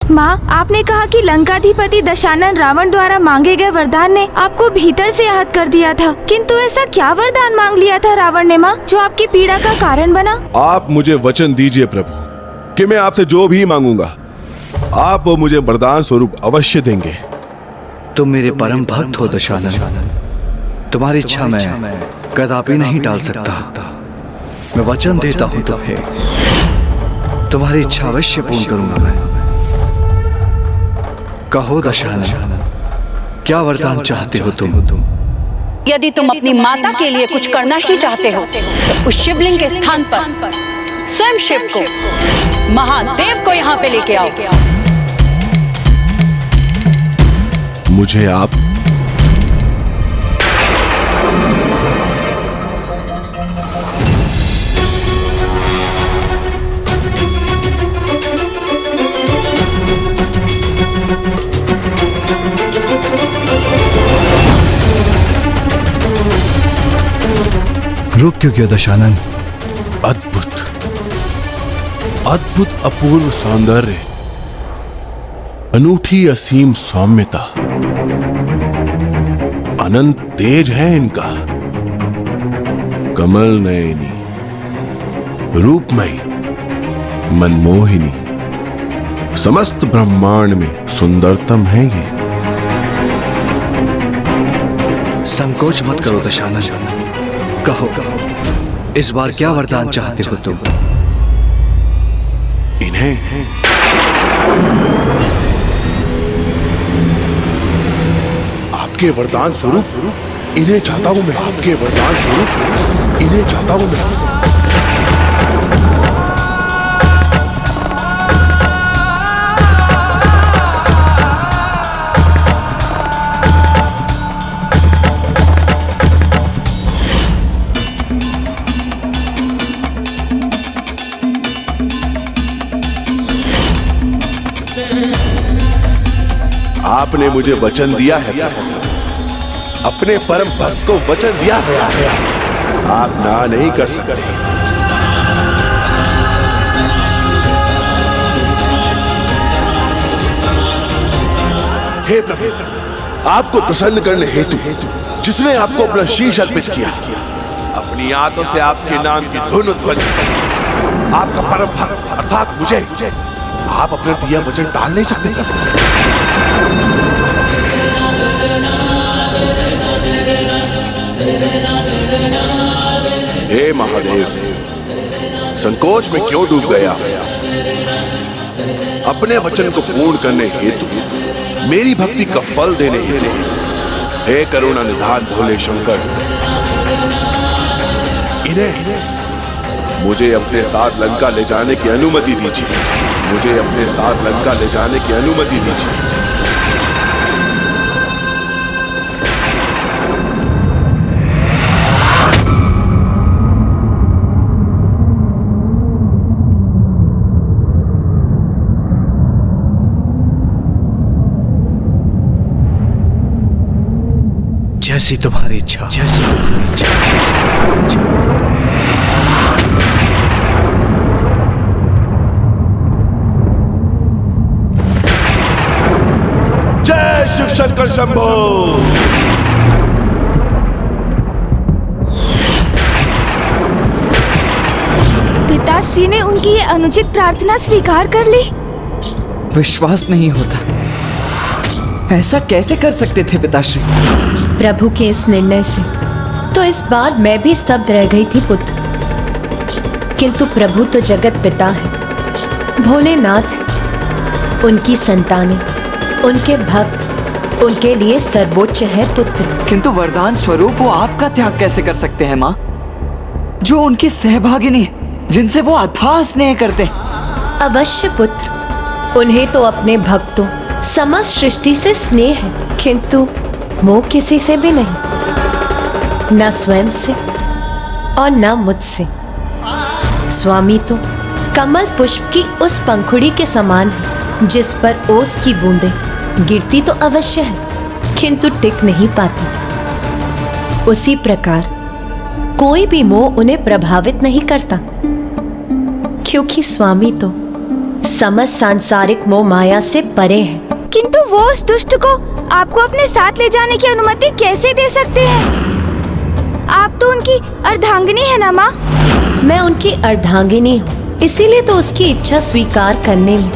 माँ, आपने कहा कि लंकाधिपति दशानन रावण द्वारा मांगे गए वरदान ने आपको भीतर से आहत कर दिया था, किंतु ऐसा क्या वरदान मांग लिया था रावण ने माँ, जो आपकी पीड़ा का कारण बना? आप मुझे वचन दीजिए प्रभु कि मैं आपसे जो भी मांगूंगा आप वो मुझे वरदान स्वरूप अवश्य देंगे। तुम मेरे परम भक्त हो दशानन, तुम्हारी इच्छा मैं कदापि नहीं टाल सकता। मैं वचन देता हूँ तुम्हें, तुम्हारी इच्छा अवश्य पूर्ण करूंगा मैं। कहो दशानन, क्या वरदान चाहते हो तुम? यदि तुम अपनी माता के लिए कुछ करना ही चाहते हो तो उस शिवलिंग के स्थान पर स्वयं शिव को, महादेव को यहाँ पे लेके आओ। मुझे आप रुक क्यों गया दशानन? अद्भुत अद्भुत अपूर्व सौंदर्य, अनूठी असीम सौम्यता, अनंत तेज है इनका। कमल नयनी, रूपमयी, मनमोहिनी, समस्त ब्रह्मांड में सुंदरतम है ये। संकोच मत करो दशानन, कहो इस बार क्या वरदान चाहते हो तुम? इन्हें आपके वरदान स्वरूप इन्हें चाहता हूं मैं, आपके वरदान स्वरूप इन्हें चाहता हूं मैं। आपने मुझे वचन दिया है, अपने परम भक्त को वचन दिया है, आप ना नहीं कर सकते। हे प्रभु, आपको प्रसन्न करने हेतु जिसने आपको अपना शीश अर्पित किया, अपनी आंतों से आपके नाम की धुन उत्पन्न, आपका परम भक्त अर्थात मुझे आप अपने दिया वचन टाल नहीं सकते। हे महादेव, संकोच में क्यों डूब गया? अपने वचन को पूर्ण करने हेतु, मेरी भक्ति का फल देने हेतु, हे करुणा निधान भोले शंकर, इन्हें मुझे अपने साथ लंका ले जाने की अनुमति दीजिए। मुझे अपने साथ लंका ले जाने की अनुमति दीजिए। जैसी तुम्हारी इच्छा, जैसी तुम्हारी इच्छा, जैसी तुम्हारी इच्छा। जय शिव शंकर शंभो। पिताश्री ने उनकी ये अनुचित प्रार्थना स्वीकार कर ली। विश्वास नहीं होता, ऐसा कैसे कर सकते थे पिताश्री? प्रभु के इस निर्णय से तो इस बार मैं भी स्तब्ध रह गई थी पुत्र, किंतु प्रभु तो जगत पिता है, भोलेनाथ है, उनकी संतानें, उनके भक्त, उनके लिए सर्वोच्च है पुत्र। किंतु वरदान स्वरूप वो आपका त्याग कैसे कर सकते हैं माँ, जो उनकी सहभागिनी है, जिनसे वो अथाह स्नेह करते हैं? अवश्य पुत्र, उन्हें तो अपने भक्तों समस्त सृष्टि से स्नेह है, किंतु मोह किसी से भी नहीं, न स्वयं से और न मुझसे। स्वामी तो कमल पुष्प की उस पंखुड़ी के समान है, जिस पर ओस की बूंदें गिरती तो अवश्य है, किंतु टिक नहीं पाती। उसी प्रकार कोई भी मोह उन्हें प्रभावित नहीं करता, क्योंकि स्वामी तो समस्त सांसारिक मोह माया से परे है। किंतु वो उस दुष्ट को आपको अपने साथ ले जाने की अनुमति कैसे दे सकते हैं? आप तो उनकी अर्धांगिनी है ना माँ? मैं उनकी अर्धांगिनी हूँ, इसीलिए तो उसकी इच्छा स्वीकार करने में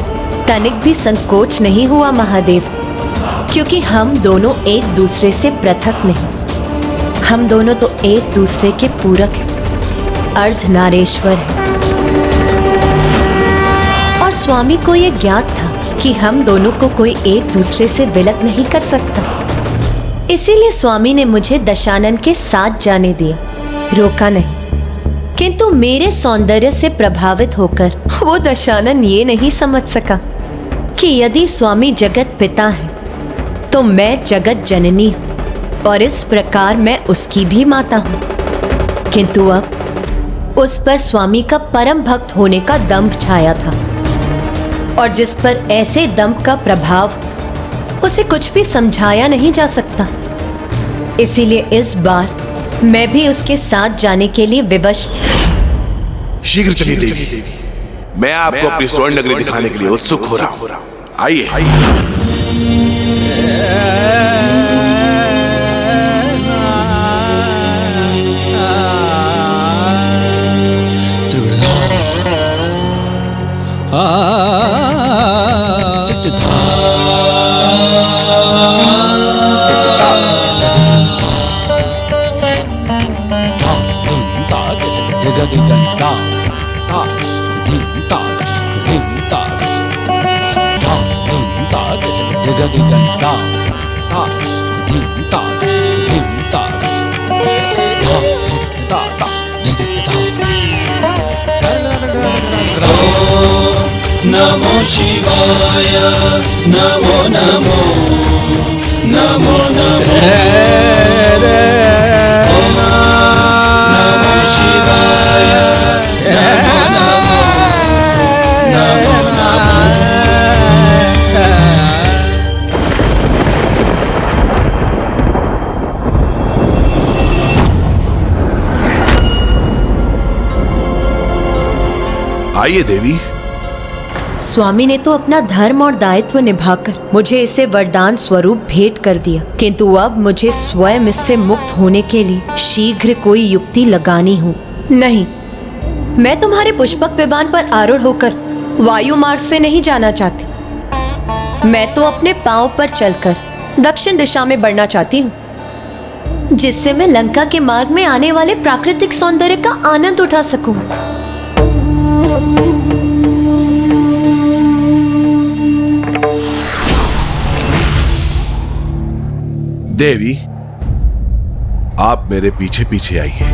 तनिक भी संकोच नहीं हुआ महादेव, क्योंकि हम दोनों एक दूसरे से पृथक नहीं, हम दोनों तो एक दूसरे के पूरक हैं, अर्धनारेश्वर हैं। और स्वामी को ये ज्ञात था कि हम दोनों को कोई एक दूसरे से विलग नहीं कर सकता, इसीलिए स्वामी ने मुझे दशानन के साथ जाने दिया, रोका नहीं। किंतु मेरे सौंदर्य से प्रभावित होकर वो दशानन ये नहीं समझ सका कि यदि स्वामी जगत पिता है तो मैं जगत जननी हूँ और इस प्रकार मैं उसकी भी माता हूँ। किंतु अब उस पर स्वामी का परम भक्त होने का दंभ छाया था, और जिस पर ऐसे दंभ का प्रभाव उसे कुछ भी समझाया नहीं जा सकता। इसीलिए इस बार मैं भी उसके साथ जाने के लिए विवश थी। शीघ्र चलिए देवी, मैं आपको अपनी स्वर्ण नगरी दिखाने के लिए उत्सुक हो रहा हूँ। आइए। नमो शिवाय नमो नमो नमो नमो नमो शिवाय नमो नमो नमो आइए देवी। स्वामी ने तो अपना धर्म और दायित्व निभाकर मुझे इसे वरदान स्वरूप भेंट कर दिया, किंतु अब मुझे स्वयं इससे मुक्त होने के लिए शीघ्र कोई युक्ति लगानी हो। नहीं, मैं तुम्हारे पुष्पक विमान पर आरूढ़ होकर वायु मार्ग से नहीं जाना चाहती। मैं तो अपने पांव पर चलकर दक्षिण दिशा में बढ़ना चाहती हूँ, जिससे मैं लंका के मार्ग में आने वाले प्राकृतिक सौंदर्य का आनंद उठा सकूं। देवी, आप मेरे पीछे पीछे आइए।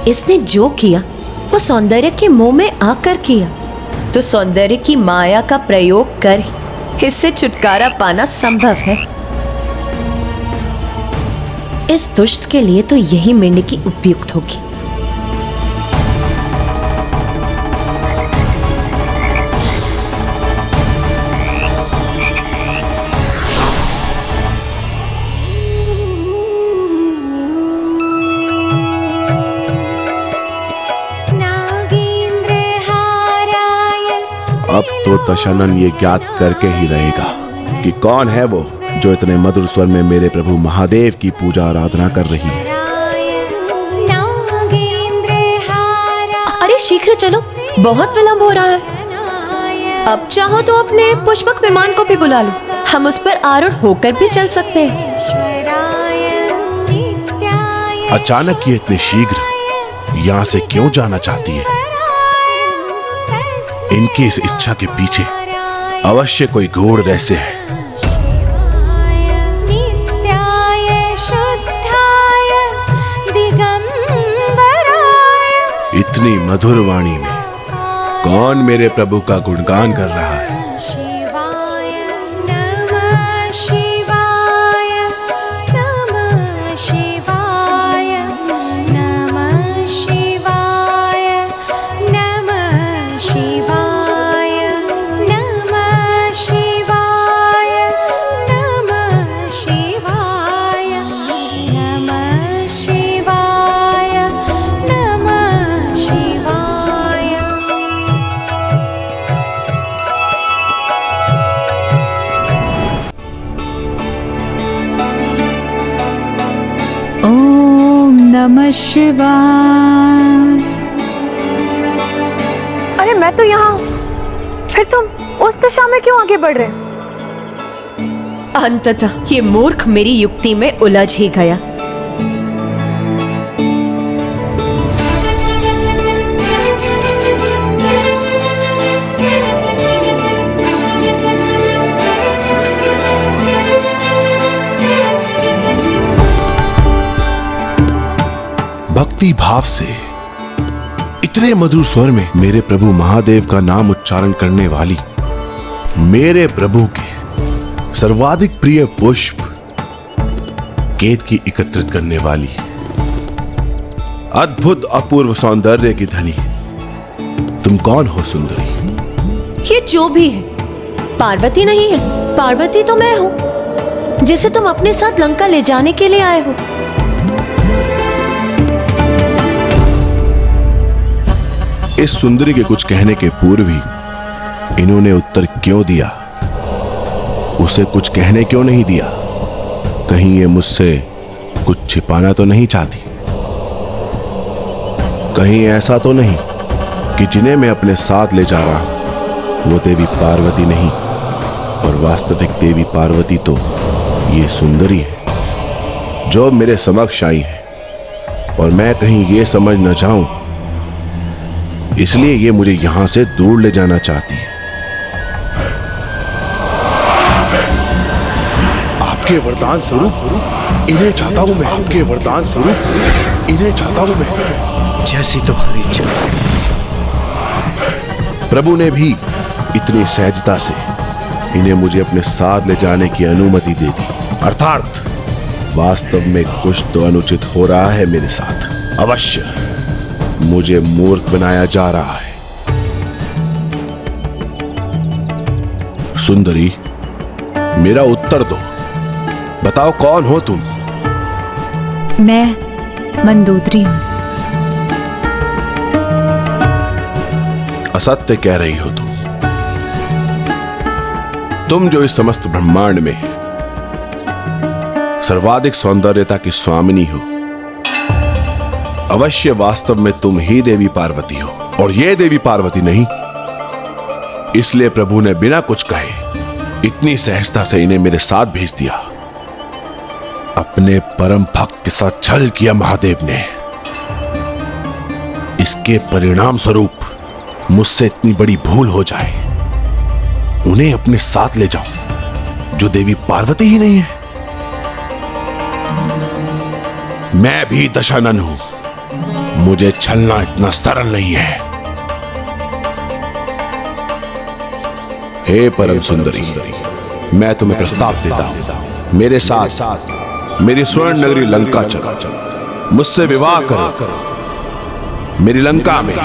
इसने जो किया वो सौंदर्य के मोह में आकर किया, तो सौंदर्य की माया का प्रयोग कर ही इससे छुटकारा पाना संभव है। इस दुष्ट के लिए तो यही मेंढकी उपयुक्त होगी। अब तो दशानन ये ज्ञात करके ही रहेगा कि कौन है वो जो इतने मधुर स्वर में मेरे प्रभु महादेव की पूजा आराधना कर रही है। अरे शीघ्र चलो, बहुत विलंब हो रहा है। अब चाहो तो अपने पुष्पक विमान को भी बुला लो, हम उस पर आरूढ़ होकर भी चल सकते हैं। अचानक ये इतने शीघ्र यहाँ से क्यों जाना चाहती है? इनकी इस इच्छा के पीछे अवश्य कोई गूढ़ रहस्य है। इतनी मधुर वाणी में कौन मेरे प्रभु का गुणगान कर रहा है? नमः शिवाय। अरे मैं तो यहाँ हूँ, फिर तुम उस दिशा में क्यों आगे बढ़ रहे? अंततः ये मूर्ख मेरी युक्ति में उलझ ही गया। भक्ति भाव से इतने मधुर स्वर में मेरे प्रभु महादेव का नाम उच्चारण करने वाली, मेरे प्रभु के सर्वाधिक प्रिय पुष्प केत की एकत्रित करने वाली, अद्भुत अपूर्व सौंदर्य की धनी, तुम कौन हो सुंदरी? ये जो भी है पार्वती नहीं है। पार्वती तो मैं हूँ जिसे तुम अपने साथ लंका ले जाने के लिए आए हो। इस सुंदरी के कुछ कहने के पूर्व ही इन्होंने उत्तर क्यों दिया? उसे कुछ कहने क्यों नहीं दिया? कहीं ये मुझसे कुछ छिपाना तो नहीं चाहती? कहीं ऐसा तो नहीं कि जिन्हें मैं अपने साथ ले जा रहा हूं वो देवी पार्वती नहीं, और वास्तविक देवी पार्वती तो ये सुंदरी है जो मेरे समक्ष आई है, और मैं कहीं ये समझ न जाऊं इसलिए ये मुझे यहां से दूर ले जाना चाहती है। आपके वरदान स्वरूप इन्हें चाहता हूं मैं, आपके वरदान स्वरूप इन्हें चाहता हूं मैं। जैसी तुम्हारी इच्छा। प्रभु ने भी इतनी सहजता से इन्हें मुझे अपने साथ ले जाने की अनुमति दे दी, अर्थात वास्तव में कुछ तो अनुचित हो रहा है मेरे साथ। अवश्य मुझे मूर्ख बनाया जा रहा है। सुंदरी, मेरा उत्तर दो, बताओ कौन हो तुम? मैं मंदोदरी हूँ। असत्य कह रही हो तुम जो इस समस्त ब्रह्मांड में सर्वाधिक सौंदर्यता की स्वामिनी हो। अवश्य वास्तव में तुम ही देवी पार्वती हो, और ये देवी पार्वती नहीं। इसलिए प्रभु ने बिना कुछ कहे इतनी सहजता से इन्हें मेरे साथ भेज दिया। अपने परम भक्त के साथ छल किया महादेव ने। इसके परिणाम स्वरूप मुझसे इतनी बड़ी भूल हो जाए, उन्हें अपने साथ ले जाऊं जो देवी पार्वती ही नहीं है। मैं भी दशानन हूं, मुझे छलना इतना सरल नहीं है। हे परम सुंदरी, मैं तुम्हें प्रस्ताव देता हूं, मेरे साथ मेरी स्वर्ण नगरी लंका चलो, मुझसे विवाह करो। मेरी लंका में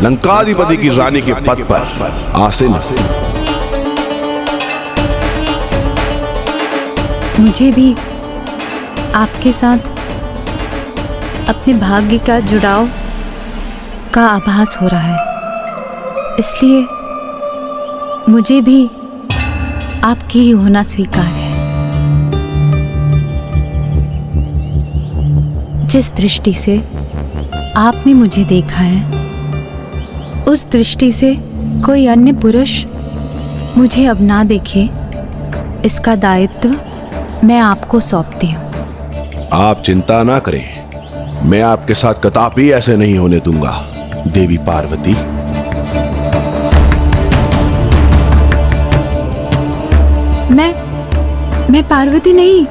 लंकाधिपति की रानी के पद पर आसीन हो। मुझे भी आपके साथ अपने भाग्य का जुड़ाव का आभास हो रहा है, इसलिए मुझे भी आपकी ही होना स्वीकार है। जिस दृष्टि से आपने मुझे देखा है, उस दृष्टि से कोई अन्य पुरुष मुझे अब ना देखे, इसका दायित्व मैं आपको सौंपती हूँ। आप चिंता ना करें, मैं आपके साथ कदापि ऐसे नहीं होने दूंगा देवी पार्वती। मैं पार्वती नहीं,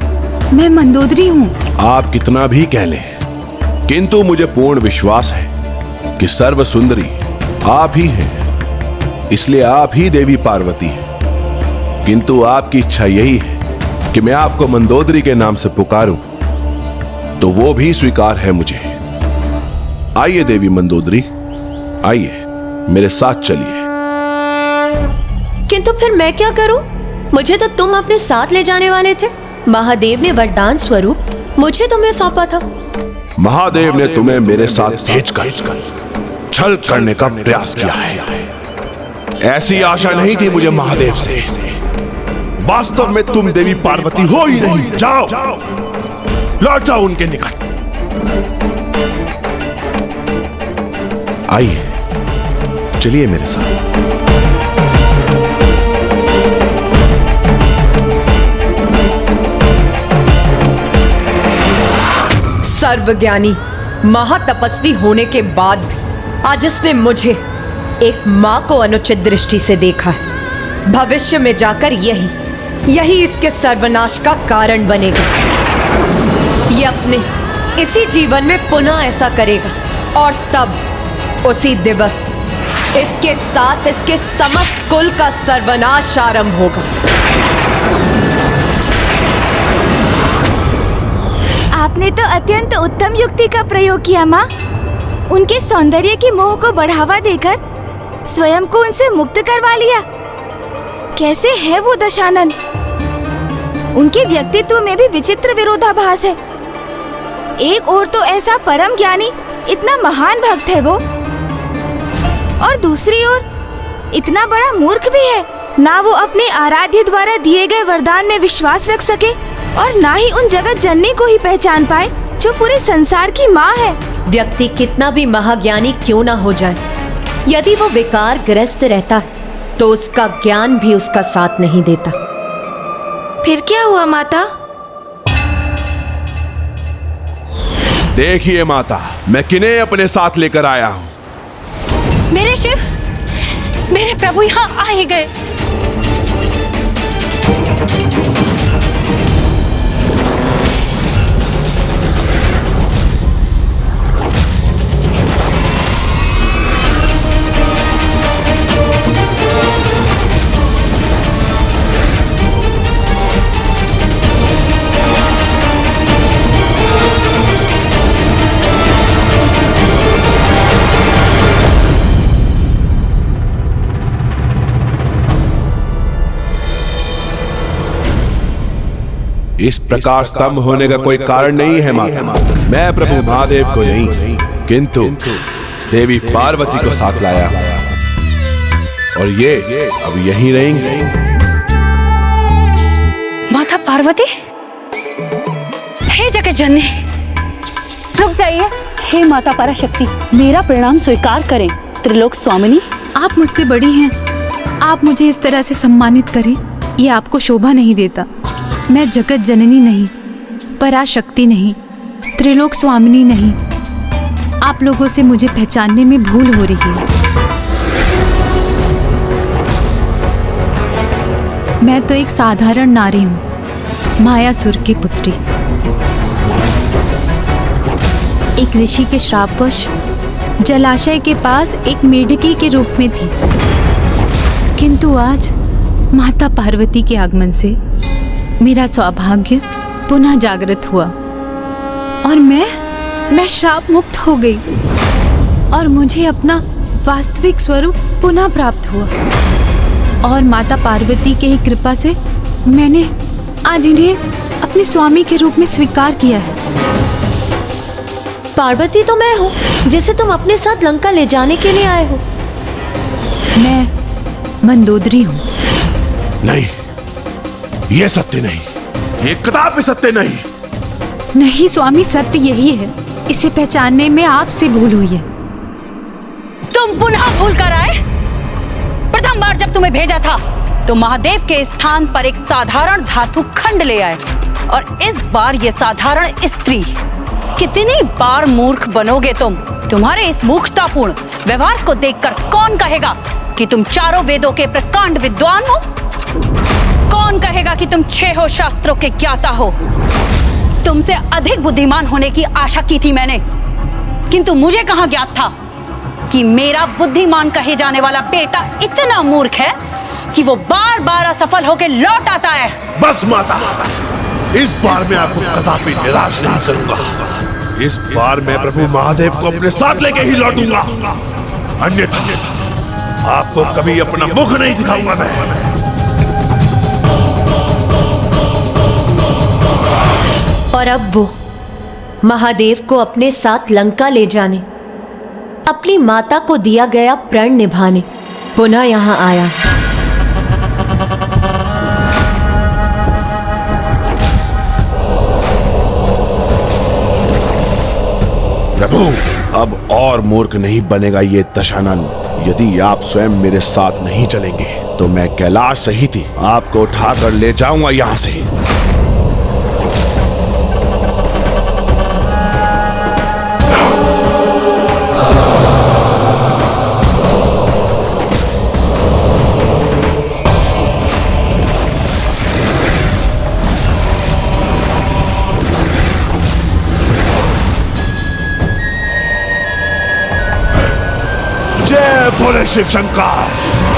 मैं मंदोदरी हूँ। आप कितना भी कह लें, किंतु मुझे पूर्ण विश्वास है कि सर्व सुंदरी आप ही हैं, इसलिए आप ही देवी पार्वती हैं। किंतु आपकी इच्छा यही है कि मैं आपको मंदोदरी के नाम से पुकारूं, तो वो भी स्वीकार है मुझे। आइए देवी मंदोदरी, आइए मेरे साथ चलिए। किंतु फिर मैं क्या करूं? मुझे तो तुम अपने साथ ले जाने वाले थे। महादेव ने वरदान स्वरूप मुझे तुम्हें सौंपा था। महादेव ने तुम्हें मेरे साथ भेजकर छल करने का प्रयास किया है। ऐसी आशा नहीं थी मुझे महादेव से। वास्तव में तुम देवी पार्वती हो ही नहीं। जाओ, लौट जाओ उनके निकट। आइए, चलिए मेरे साथ। सर्वज्ञानी महातपस्वी होने के बाद भी आज इसने मुझे एक मां को अनुचित दृष्टि से देखा है। भविष्य में जाकर यही इसके सर्वनाश का कारण बनेगा। ये अपने इसी जीवन में पुनः ऐसा करेगा और तब उसी दिवस इसके साथ इसके समस्त कुल का सर्वनाश आरंभ होगा। आपने तो अत्यंत उत्तम युक्ति का प्रयोग किया माँ। उनके सौंदर्य की मोह को बढ़ावा देकर स्वयं को उनसे मुक्त करवा लिया। कैसे है वो दशानन? उनके व्यक्तित्व में भी विचित्र विरोधाभास है। एक ओर तो ऐसा परम ज्ञानी, इतना महान भक्त है वो, और दूसरी ओर इतना बड़ा मूर्ख भी है। ना वो अपने आराध्य द्वारा दिए गए वरदान में विश्वास रख सके और ना ही उन जगत जननी को ही पहचान पाए जो पूरे संसार की माँ है। व्यक्ति कितना भी महाज्ञानी क्यों ना हो जाए, यदि वो विकार ग्रस्त रहता है तो उसका ज्ञान भी उसका साथ नहीं देता। फिर क्या हुआ माता? देखिए माता, मैं किन्हें अपने साथ लेकर आया हूँ। मेरे शिव, मेरे प्रभु यहाँ आ ही गए। इस प्रकार स्तंभ होने का कोई कारण नहीं है माता। मैं प्रभु महादेव को नहीं, किंतु देवी पार्वती को साथ लाया और ये अब यहीं रहेंगे। माता पार्वती, हे जगत जननी, रुक जाइए। हे माता पराशक्ति, मेरा प्रणाम स्वीकार करें। त्रिलोक स्वामिनी, आप मुझसे बड़ी हैं। आप मुझे इस तरह से सम्मानित करें, ये आपको शोभा नहीं देता। मैं जगत जननी नहीं, पराशक्ति नहीं, त्रिलोक स्वामिनी नहीं। आप लोगों से मुझे पहचानने में भूल हो रही है। मैं तो एक साधारण नारी हूँ, मायासुर की पुत्री। एक ऋषि के श्रापवश जलाशय के पास एक मेढकी के रूप में थी, किंतु आज माता पार्वती के आगमन से मेरा सौभाग्य पुनः जागृत हुआ और मैं श्राप मुक्त हो गई और मुझे अपना वास्तविक स्वरूप पुनः प्राप्त हुआ। और माता पार्वती के ही कृपा से मैंने आज इन्हें अपने स्वामी के रूप में स्वीकार किया है। पार्वती तो मैं हूँ जिसे तुम अपने साथ लंका ले जाने के लिए आए हो। मैं मंदोदरी हूँ। नहीं, ये सत्य नहीं, ये कदापि सत्य नहीं। नहीं स्वामी, सत्य यही है। इसे पहचानने में आपसे भूल हुई है। तुम पुनः भूल कर आए। प्रथम बार जब तुम्हें भेजा था तो महादेव के स्थान पर एक साधारण धातु खंड ले आए, और इस बार ये साधारण स्त्री। कितनी बार मूर्ख बनोगे तुम? तुम्हारे इस मूर्खतापूर्ण व्यवहार को देखकर कौन कहेगा कि तुम चारों वेदों के प्रकांड विद्वान हो? कौन कहेगा कि तुम 6 शास्त्रों के ज्ञाता हो? तुमसे अधिक बुद्धिमान होने की आशा की थी मैंने, किंतु मुझे कहां ज्ञात था कि मेरा बुद्धिमान कहे जाने वाला बेटा इतना मूर्ख है कि वो बार बार असफल होकर लौट आता है। बस माता, इस बार मैं आपको कदापि निराश नहीं करूंगा। इस बार मैं प्रभु महादेव को अपने साथ लेके ही लौटूंगा, अन्यथा आपको कभी अपना मुख नहीं दिखाऊंगा मैं। और अब वो महादेव को अपने साथ लंका ले जाने, अपनी माता को दिया गया प्रण निभाने पुनः यहाँ आया। प्रभु, अब और मूर्ख नहीं बनेगा ये दशानन। यदि आप स्वयं मेरे साथ नहीं चलेंगे तो मैं कैलाश सहित ही आपको उठाकर ले जाऊंगा यहाँ से। जय भोले शिव शंकर।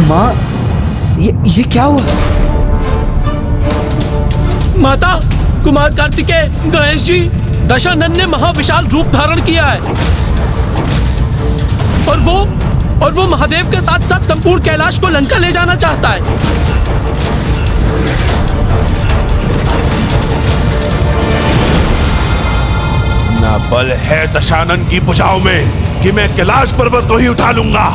माँ, ये क्या हुआ? माता, कुमार कार्तिकेय, गणेश जी, दशानन ने महाविशाल रूप धारण किया है और वो महादेव के साथ साथ संपूर्ण कैलाश को लंका ले जाना चाहता है। इतना बल है दशानन की भुजाओं में कि मैं कैलाश पर्वत को ही उठा लूंगा।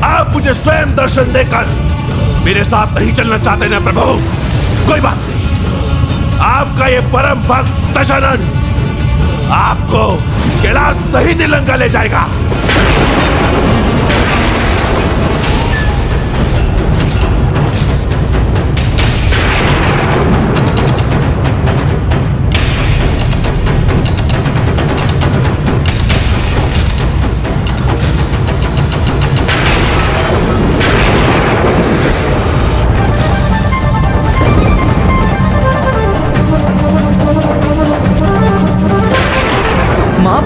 आप मुझे स्वयं दर्शन देकर मेरे साथ नहीं चलना चाहते ना प्रभु? कोई बात नहीं, आपका ये परम भक्त दशानन आपको कैलाश सहित लंका ले जाएगा।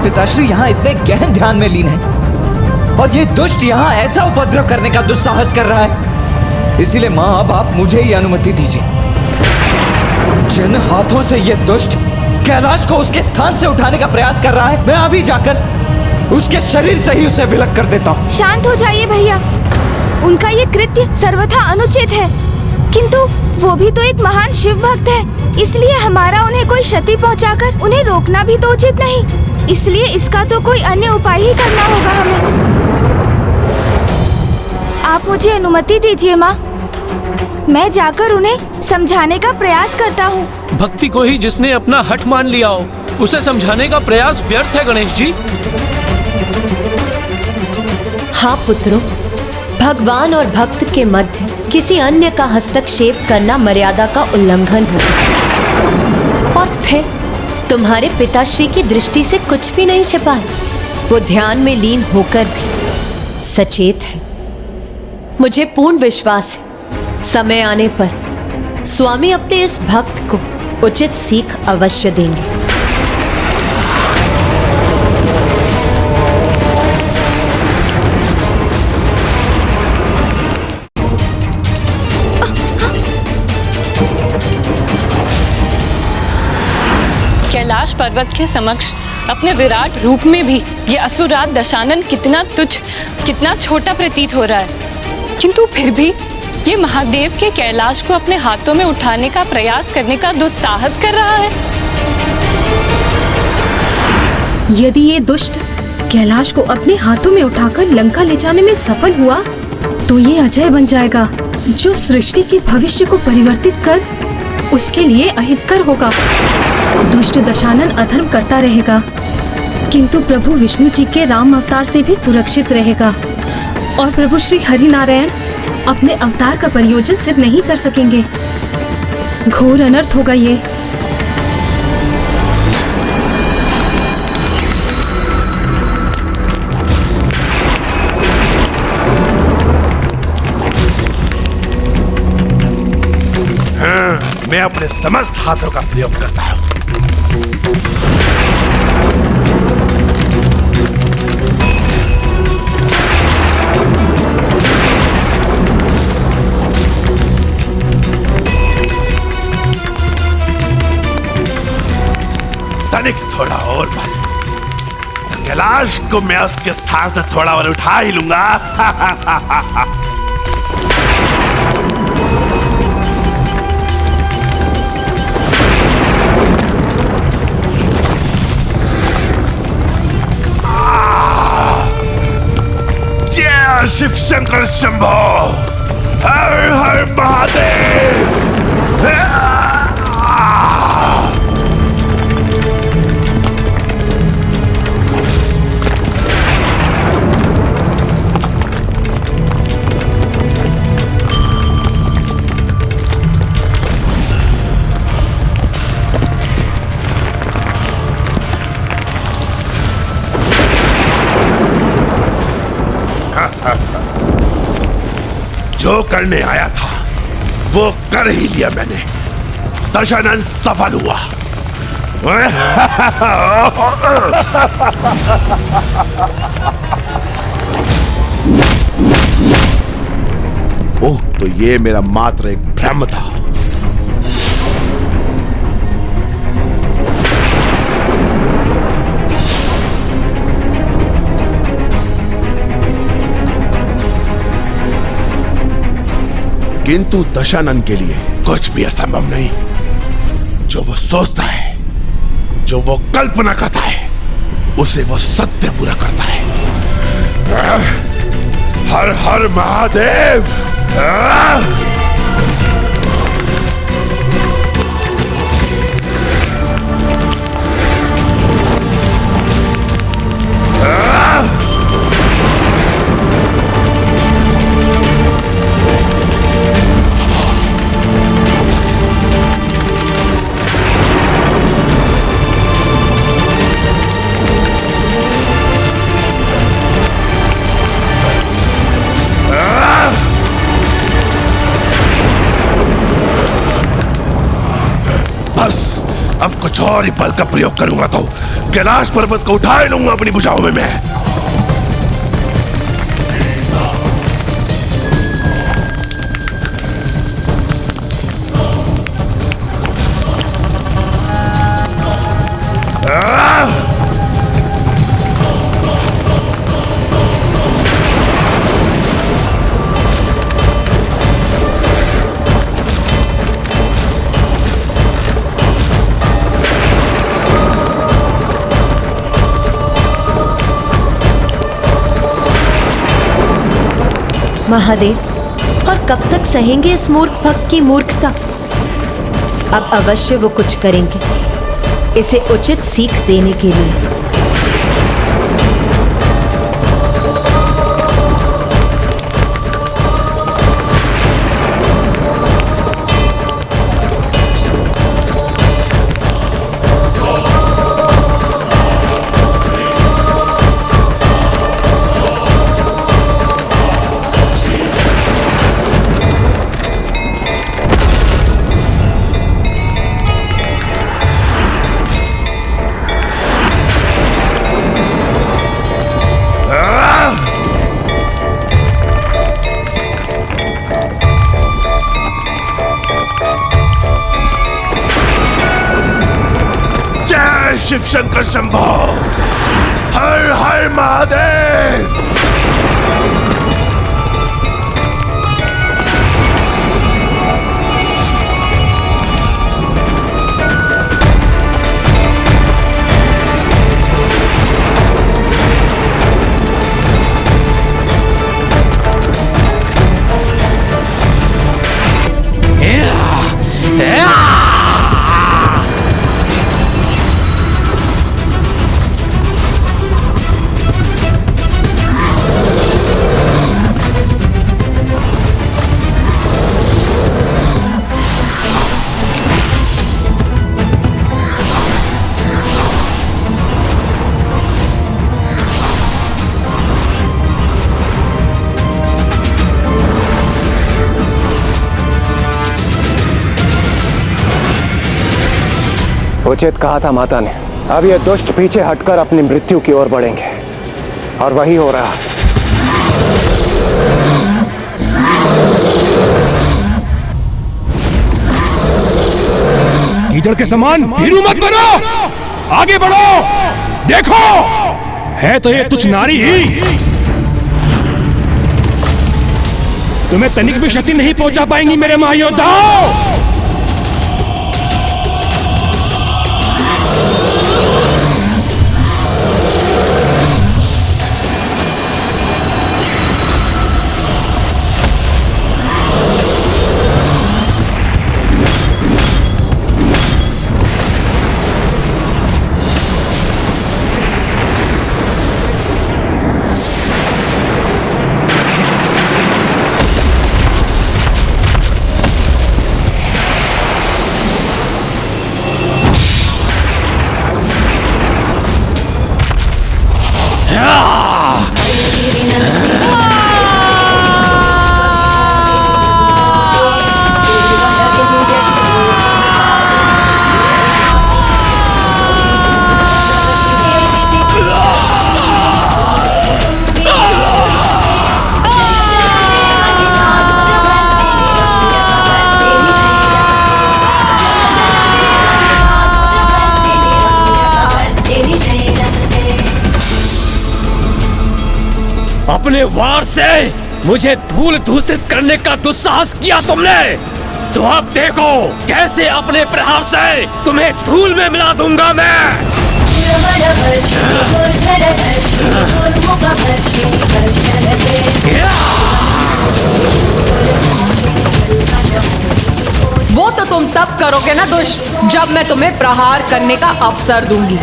पिताश्री यहाँ इतने गहन ध्यान में लीन है और ये दुष्ट यहाँ ऐसा उपद्रव करने का दुस्साहस कर रहा है। इसीलिए माँ, अब आप मुझे ही अनुमति दीजिए। जिन हाथों से ये दुष्ट कैलाश को उसके स्थान से उठाने का प्रयास कर रहा है, मैं अभी जाकर उसके शरीर से ही उसे विलग कर देता हूँ। शांत हो जाइए भैया, उनका ये कृत्य सर्वथा अनुचित है, किंतु वो भी तो एक महान शिव भक्त है, इसलिए हमारा उन्हें कोई क्षति पहुंचाकर उन्हें रोकना भी तो उचित नहीं। इसलिए इसका तो कोई अन्य उपाय ही करना होगा हमें। आप मुझे अनुमति दीजिए माँ, मैं जाकर उन्हें समझाने का प्रयास करता हूँ। भक्ति को ही जिसने अपना हठ मान लिया हो, उसे समझाने का प्रयास व्यर्थ है गणेश जी। हाँ पुत्रों, भगवान और भक्त के मध्य किसी अन्य का हस्तक्षेप करना मर्यादा का उल्लंघन होगा। और फिर तुम्हारे पिताश्री की दृष्टि से कुछ भी नहीं छिपा है। वो ध्यान में लीन होकर भी सचेत है। मुझे पूर्ण विश्वास है, समय आने पर स्वामी अपने इस भक्त को उचित सीख अवश्य देंगे। कैलाश पर्वत के समक्ष अपने विराट रूप में भी ये असुरराज दशानन कितना तुच्छ, कितना छोटा प्रतीत हो रहा है, किंतु फिर भी ये महादेव के कैलाश को अपने हाथों में उठाने का प्रयास करने का दुस्साहस कर रहा है। यदि ये दुष्ट कैलाश को अपने हाथों में उठाकर लंका ले जाने में सफल हुआ तो ये अजय बन जाएगा, जो सृष्टि के भविष्य को परिवर्तित कर उसके लिए अहितकर होगा। दुष्ट दशानन अधर्म करता रहेगा, किंतु प्रभु विष्णु जी के राम अवतार से भी सुरक्षित रहेगा और प्रभु श्री हरि नारायण अपने अवतार का प्रयोजन सिद्ध नहीं कर सकेंगे। घोर अनर्थ होगा ये। मैं अपने समस्त हाथों का प्रयोग करता हूं। तनिक थोड़ा और बल, कैलाश को मैं उसके स्थान से थोड़ा और उठा ही लूंगा। जय शिव शंकर शंभो, हर हर महादेव। जो करने आया था वो कर ही लिया मैंने। दशानन सफल हुआ। ओह, तो ये मेरा मात्र एक भ्रम था। किंतु दशानन के लिए कुछ भी असंभव नहीं। जो वो सोचता है, जो वो कल्पना करता है, उसे वो सत्य पूरा करता है। हर हर महादेव। बस अब कुछ और ही बल का प्रयोग करूंगा तो कैलाश पर्वत को उठा लूंगा अपनी भुजाओं में मैं। महादेव, और कब तक सहेंगे इस मूर्ख भक्त की मूर्खता? अब अवश्य वो कुछ करेंगे इसे उचित सीख देने के लिए। शिव शंकर शंभो, हर हर महादेव। उचित कहा था माता ने। अब ये दुष्ट पीछे हटकर अपनी मृत्यु की ओर बढ़ेंगे और वही हो रहा है। कीचड़ के समान भीरू मत बनो, आगे बढ़ो। देखो, है तो ये तुच्छ नारी ही, तुम्हें तनिक भी क्षति नहीं पहुंचा पाएंगी मेरे महायोद्धाओं। अपने वार से मुझे धूल धूसरित करने का दुस्साहस किया तुमने, तो अब देखो कैसे अपने प्रहार से तुम्हें धूल में मिला दूंगा मैं। वो तो तुम तब करोगे ना दुष्ट, जब मैं तुम्हें प्रहार करने का अवसर दूंगी।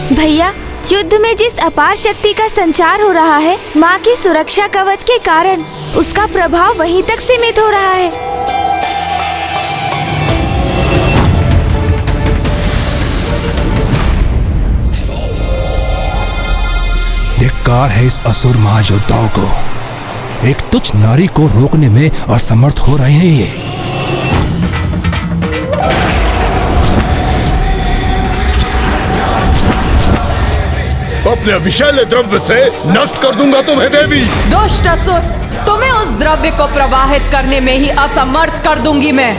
भैया, युद्ध में जिस अपार शक्ति का संचार हो रहा है, माँ की सुरक्षा कवच के कारण उसका प्रभाव वहीं तक सीमित हो रहा है। धिक्कार है इस असुर महायोद्धाओं को, एक तुच्छ नारी को रोकने में असमर्थ हो रहे हैं ये। अपने विषैले द्रव्य से नष्ट कर दूंगा तुम्हें देवी। दुष्ट असुर, तुम्हें उस द्रव्य को प्रवाहित करने में ही असमर्थ कर दूंगी मैं।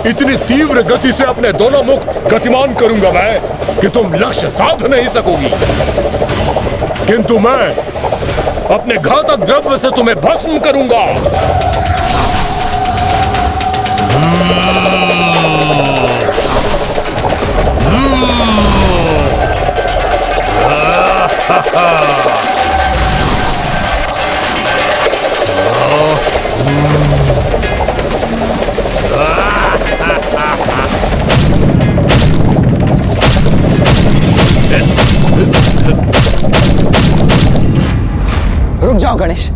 इतनी तीव्र गति से अपने दोनों मुख गतिमान करूंगा मैं कि तुम लक्ष्य साध नहीं सकोगी, किंतु मैं अपने घातक द्रव्य से तुम्हें भस्म करूंगा। रुक जाओ गणेश,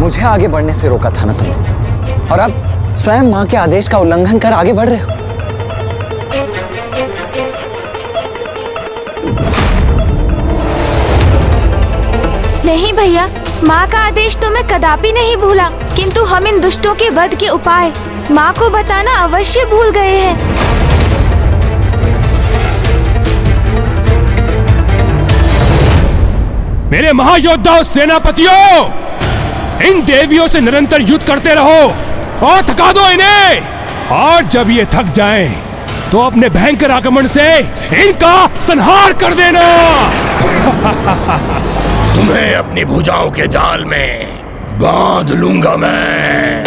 मुझे आगे बढ़ने से रोका था ना तुमने, और अब स्वयं मां के आदेश का उल्लंघन कर आगे बढ़ रहे हो। नहीं भैया, माँ का आदेश तो मैं कदापि नहीं भूला, किंतु हम इन दुष्टों के वध के उपाय माँ को बताना अवश्य भूल गए हैं। मेरे महायोद्धाओं सेनापतियों, इन देवियों से निरंतर युद्ध करते रहो और थका दो इन्हें, और जब ये थक जाएं, तो अपने भयंकर आक्रमण से इनका संहार कर देना। तुम्हें अपनी भुजाओं के जाल में बांध लूंगा मैं।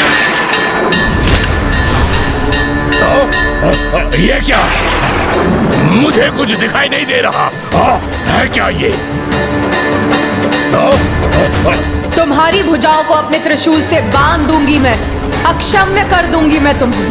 ये क्या? मुझे कुछ दिखाई नहीं दे रहा। है क्या ये? तुम्हारी भुजाओं को अपने त्रिशूल से बांध दूंगी मैं, अक्षम्य कर दूंगी मैं तुम्हें।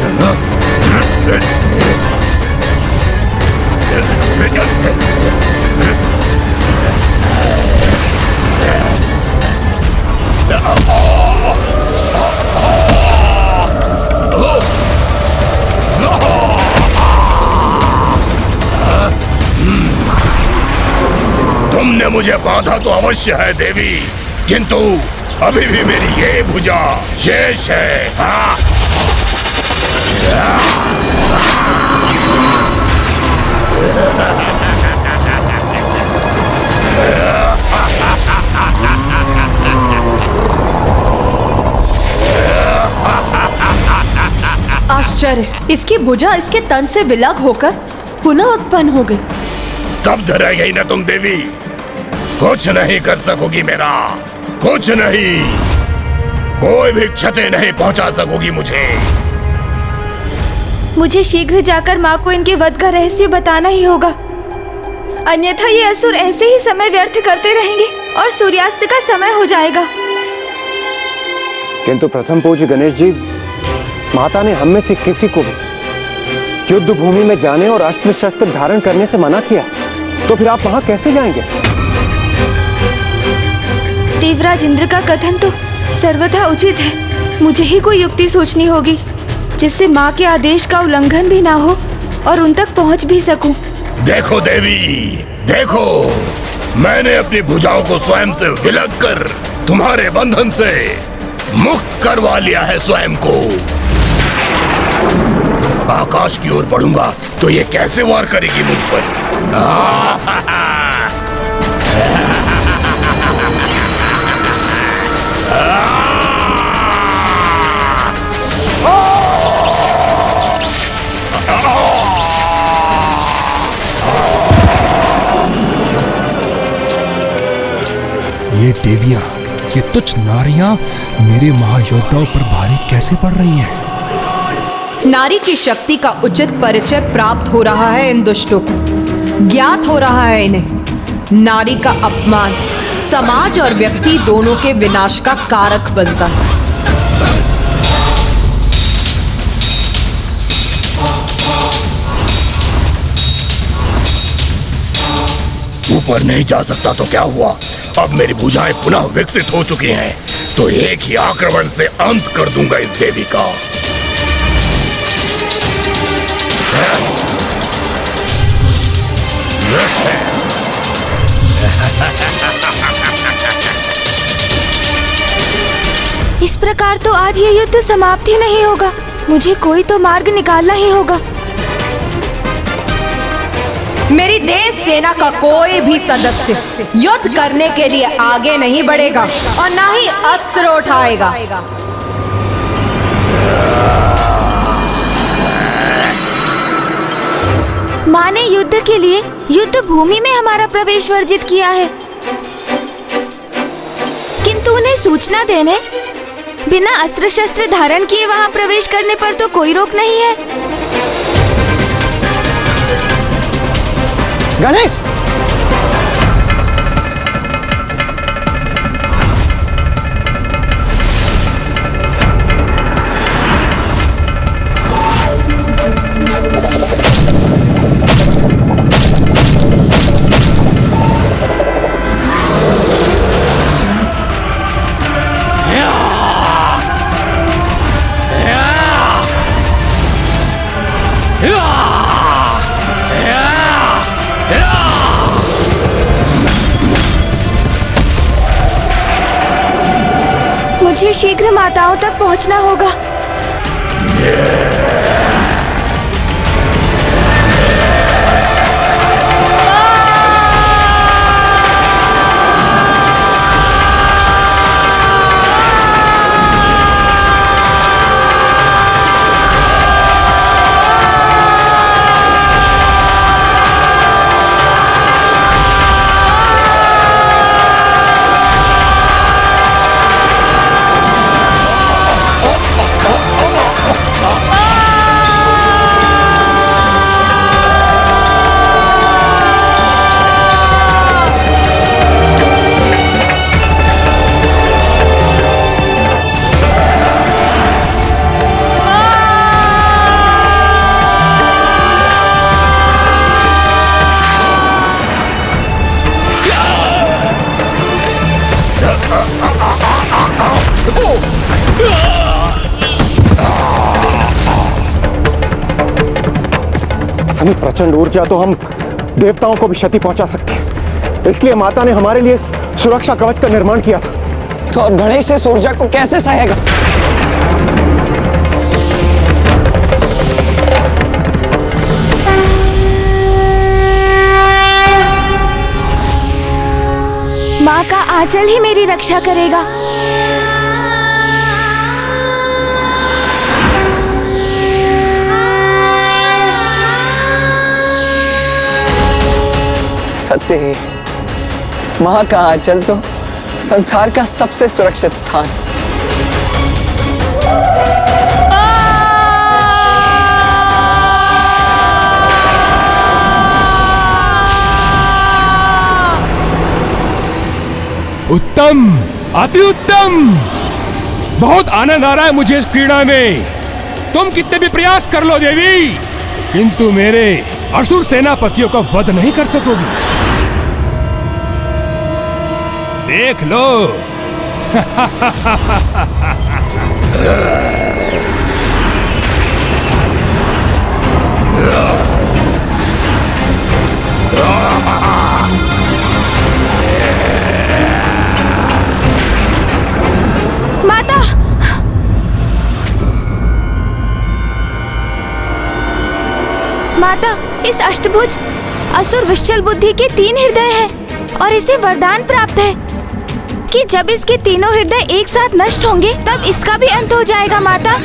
तुमने मुझे बांधा तो अवश्य है देवी, किंतु अभी भी मेरी ये भुजा शेष है। आश्चर्य, इसकी भुजा इसके तन से विलग होकर पुनः उत्पन्न हो गई। स्तब्ध रह गई ना तुम देवी, कुछ नहीं कर सकोगी मेरा, कुछ नहीं, कोई भी क्षति नहीं पहुंचा सकोगी मुझे। मुझे शीघ्र जाकर माँ को इनके वध का रहस्य बताना ही होगा, अन्यथा ये असुर ऐसे ही समय व्यर्थ करते रहेंगे और सूर्यास्त का समय हो जाएगा। किंतु प्रथम पूज्य गणेश जी, माता ने हम में से किसी को भी युद्ध भूमि में जाने और अस्त्र शस्त्र धारण करने से मना किया, तो फिर आप वहां कैसे जाएंगे? देवराज इंद्र का कथन तो सर्वथा उचित है। मुझे ही कोई युक्ति सोचनी होगी जिससे माँ के आदेश का उल्लंघन भी ना हो और उन तक पहुँच भी सकूं। देखो देवी, देखो, मैंने अपनी भुजाओं को स्वयं से विलग कर तुम्हारे बंधन से मुक्त करवा लिया है स्वयं को। आकाश की ओर बढ़ूंगा तो ये कैसे वार करेगी मुझ पर? ये देवियां, ये तुच्छ नारियां मेरे महायोद्धाओं पर भारी कैसे पड़ रही हैं? नारी की शक्ति का उचित परिचय प्राप्त हो रहा है इन दुष्टों को, ज्ञात हो रहा है इन्हें। नारी का अपमान समाज और व्यक्ति दोनों के विनाश का कारक बनता है। ऊपर नहीं जा सकता तो क्या हुआ? अब मेरी भुजाएं पुनः विकसित हो चुकी हैं, तो एक ही आक्रमण से अंत कर दूंगा इस देवी का। इस प्रकार तो आज ये युद्ध समाप्त ही नहीं होगा। मुझे कोई तो मार्ग निकालना ही होगा। मेरी देश सेना का कोई भी सदस्य युद्ध करने के लिए आगे नहीं बढ़ेगा और ना ही अस्त्र उठाएगा। माँ ने युद्ध के लिए युद्ध भूमि में हमारा प्रवेश वर्जित किया है, किंतु उन्हें सूचना देने, बिना अस्त्र शस्त्र धारण किए वहां प्रवेश करने पर तो कोई रोक नहीं है। गणेश, मुझे शीघ्र माताओं तक पहुंचना होगा। इतनी प्रचंड ऊर्जा तो हम देवताओं को भी क्षति पहुंचा सकते हैं। इसलिए माता ने हमारे लिए इस सुरक्षा कवच का निर्माण किया था। तो अब गणेश इस ऊर्जा को कैसे सहेगा? माँ का आंचल ही मेरी रक्षा करेगा। सत्य है, माँ का आंचल तो संसार का सबसे सुरक्षित स्थान। उत्तम, अति उत्तम। बहुत आनंद आ रहा है मुझे इस क्रीड़ा में। तुम कितने भी प्रयास कर लो देवी, किंतु मेरे असुर सेनापतियों का वध नहीं कर सकोगी। देख लो। माता, माता, इस अष्टभुज असुर विश्चल बुद्धि के 3 हृदय हैं और इसे वरदान प्राप्त है कि जब इसके तीनों हृदय एक साथ नष्ट होंगे तब इसका भी अंत हो जाएगा। माता,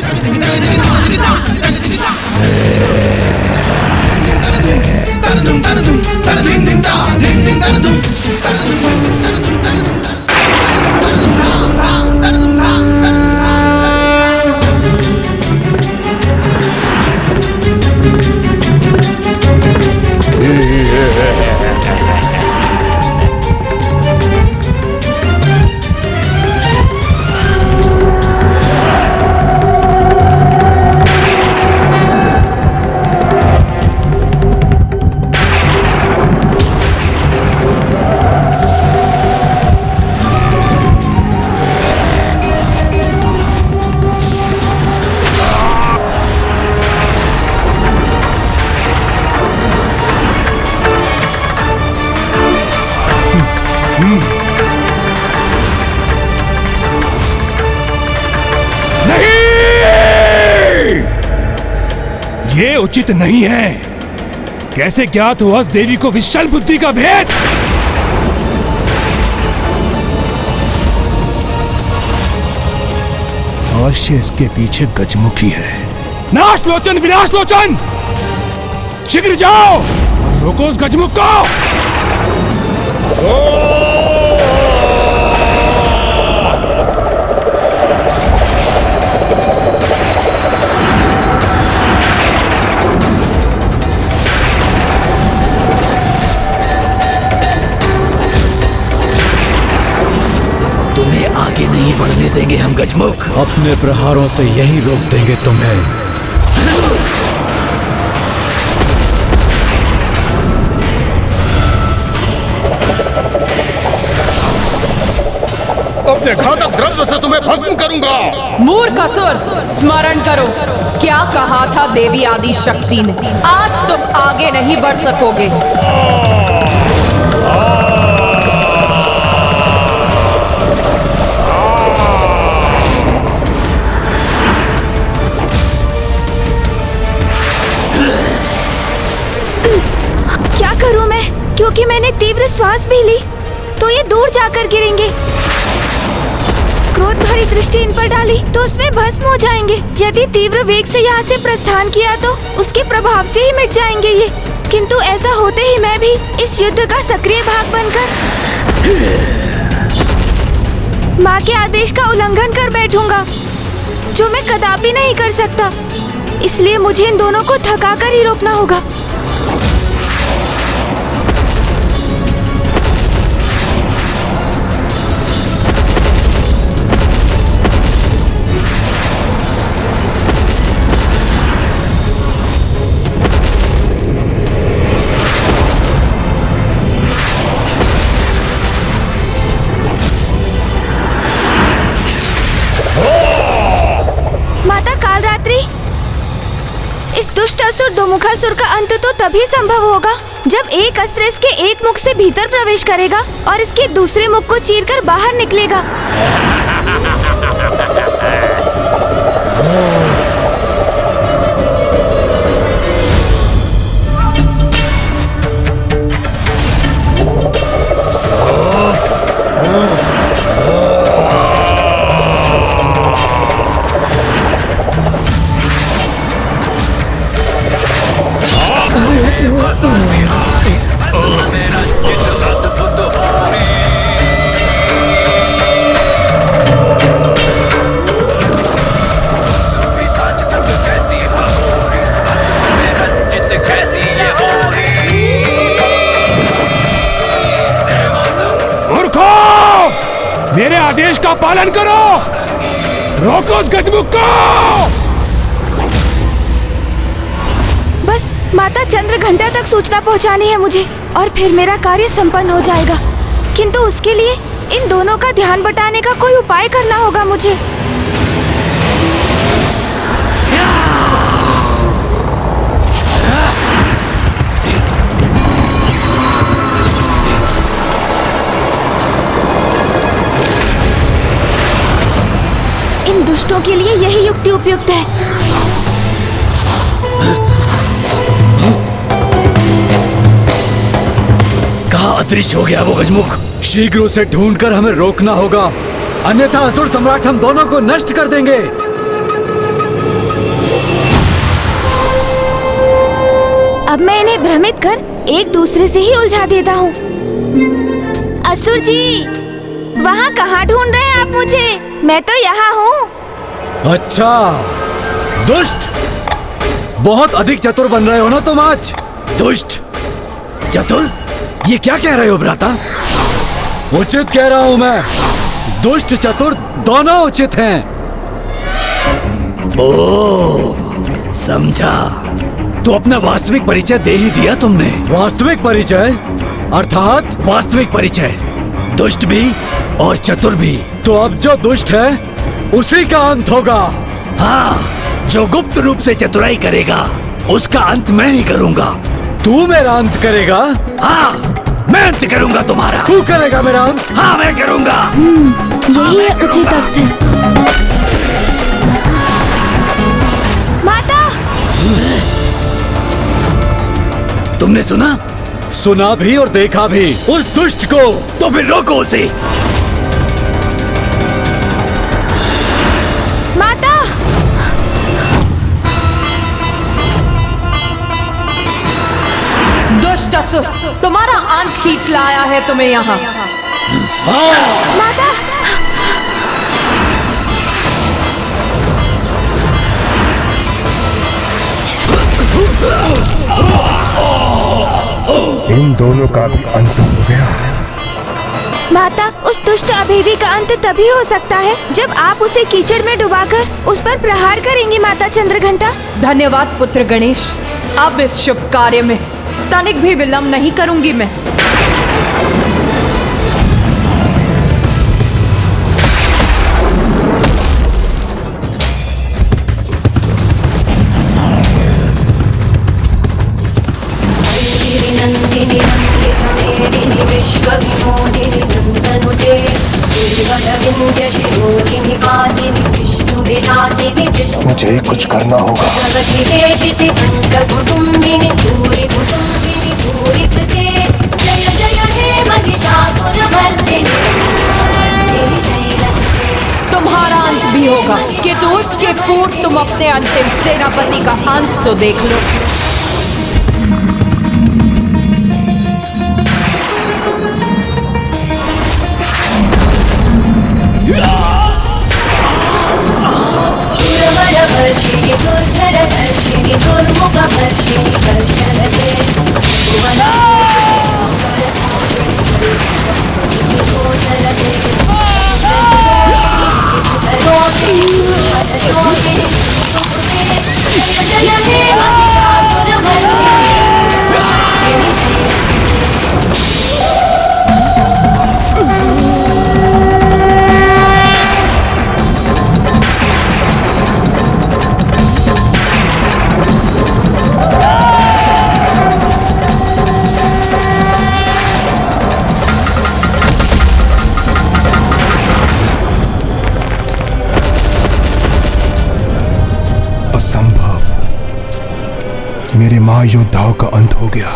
ये उचित नहीं है। कैसे ज्ञात हुआ उस देवी को विशाल बुद्धि का भेद? अवश्य इसके पीछे गजमुखी है। नाश लोचन, विनाश लोचन, शीघ्र जाओ, रोको उस गजमुख को। आगे नहीं बढ़ने देंगे हम गजमुख। अपने प्रहारों से यही रोक देंगे तुम्हें। अपने घातक द्रव्य से तुम्हें भस्म करूंगा। मूर्ख असुर, स्मरण करो क्या कहा था देवी आदि शक्ति ने। आज तुम आगे नहीं बढ़ सकोगे। जाकर गिरेंगे। क्रोध भरी दृष्टि इन पर डाली तो उसमें भस्म हो जाएंगे। यदि तीव्र वेग से यहाँ से प्रस्थान किया तो उसके प्रभाव से ही मिट जाएंगे ये। किंतु ऐसा होते ही मैं भी इस युद्ध का सक्रिय भाग बनकर माँ के आदेश का उल्लंघन कर बैठूंगा, जो मैं कदापि नहीं कर सकता। इसलिए मुझे इन दोनों को थका कर ही रोकना होगा। इस दुष्ट असुर दोमुखासुर का अंत तो तभी संभव होगा जब एक अस्त्र इसके एक मुख से भीतर प्रवेश करेगा और इसके दूसरे मुख को चीरकर बाहर निकलेगा। मेरे आदेश का पालन करो, रोको उस गजमुख को। बस माता चंद्रघंटा तक सूचना पहुंचानी है मुझे और फिर मेरा कार्य संपन्न हो जाएगा। किंतु उसके लिए इन दोनों का ध्यान बटाने का कोई उपाय करना होगा मुझे। इन दुष्टों के लिए यही युक्ति उपयुक्त है। कहाँ अदृश्य हो गया वो गजमुख? शीघ्र उसे ढूंढकर हमें रोकना होगा, अन्यथा असुर सम्राट हम दोनों को नष्ट कर देंगे। अब मैं इन्हें भ्रमित कर एक दूसरे से ही उलझा देता हूँ। असुर जी, वहाँ कहाँ ढूंढ रहे हैं आप मुझे? मैं तो यहाँ हूँ। अच्छा, दुष्ट, बहुत अधिक चतुर बन रहे हो ना तुम आज। दुष्ट, चतुर, ये क्या कह रहे हो भ्राता? उचित कह रहा हूँ मैं। दुष्ट चतुर दोनों उचित हैं। ओह, समझा। तो अपना वास्तविक परिचय दे ही दिया तुमने। वास्तविक परिचय अर्थात वास्तविक परिचय, दुष्ट भी और चतुर भी। तो अब जो दुष्ट है उसी का अंत होगा। हाँ, जो गुप्त रूप से चतुराई करेगा उसका अंत मैं ही करूँगा। तू मेरा अंत करेगा? हाँ, मैं अंत करूँगा तुम्हारा। तू करेगा मेरा अंत? हाँ, मैं करूँगा। यही है उचित अवसर। माता! तुमने सुना? सुना भी और देखा भी उस दुष्ट को। तो फिर रोको उसे। माता! दुष्ट असुर, तुम्हारा अंत खींच लाया है तुम्हें यहाँ। माता! इन दोनों का भी अंत हो गया। माता, उस दुष्ट अभेदी का अंत तभी हो सकता है जब आप उसे कीचड़ में डुबाकर उस पर प्रहार करेंगी माता चंद्रघंटा। धन्यवाद पुत्र गणेश। अब इस शुभ कार्य में तनिक भी विलंब नहीं करूंगी मैं। मुझे कुछ करना होगा। जय जय हे महिषासुरमर्दिनी। यही होगा कि तो उसके पूर्व तुम अपने अंतिम सेनापति का अंत तो देख लो। वर्षिणी दुर्धर वर्षिणी दुर्मुख वर्षिणी दर्शन मेरे महायोद्धाओं का अंत हो गया।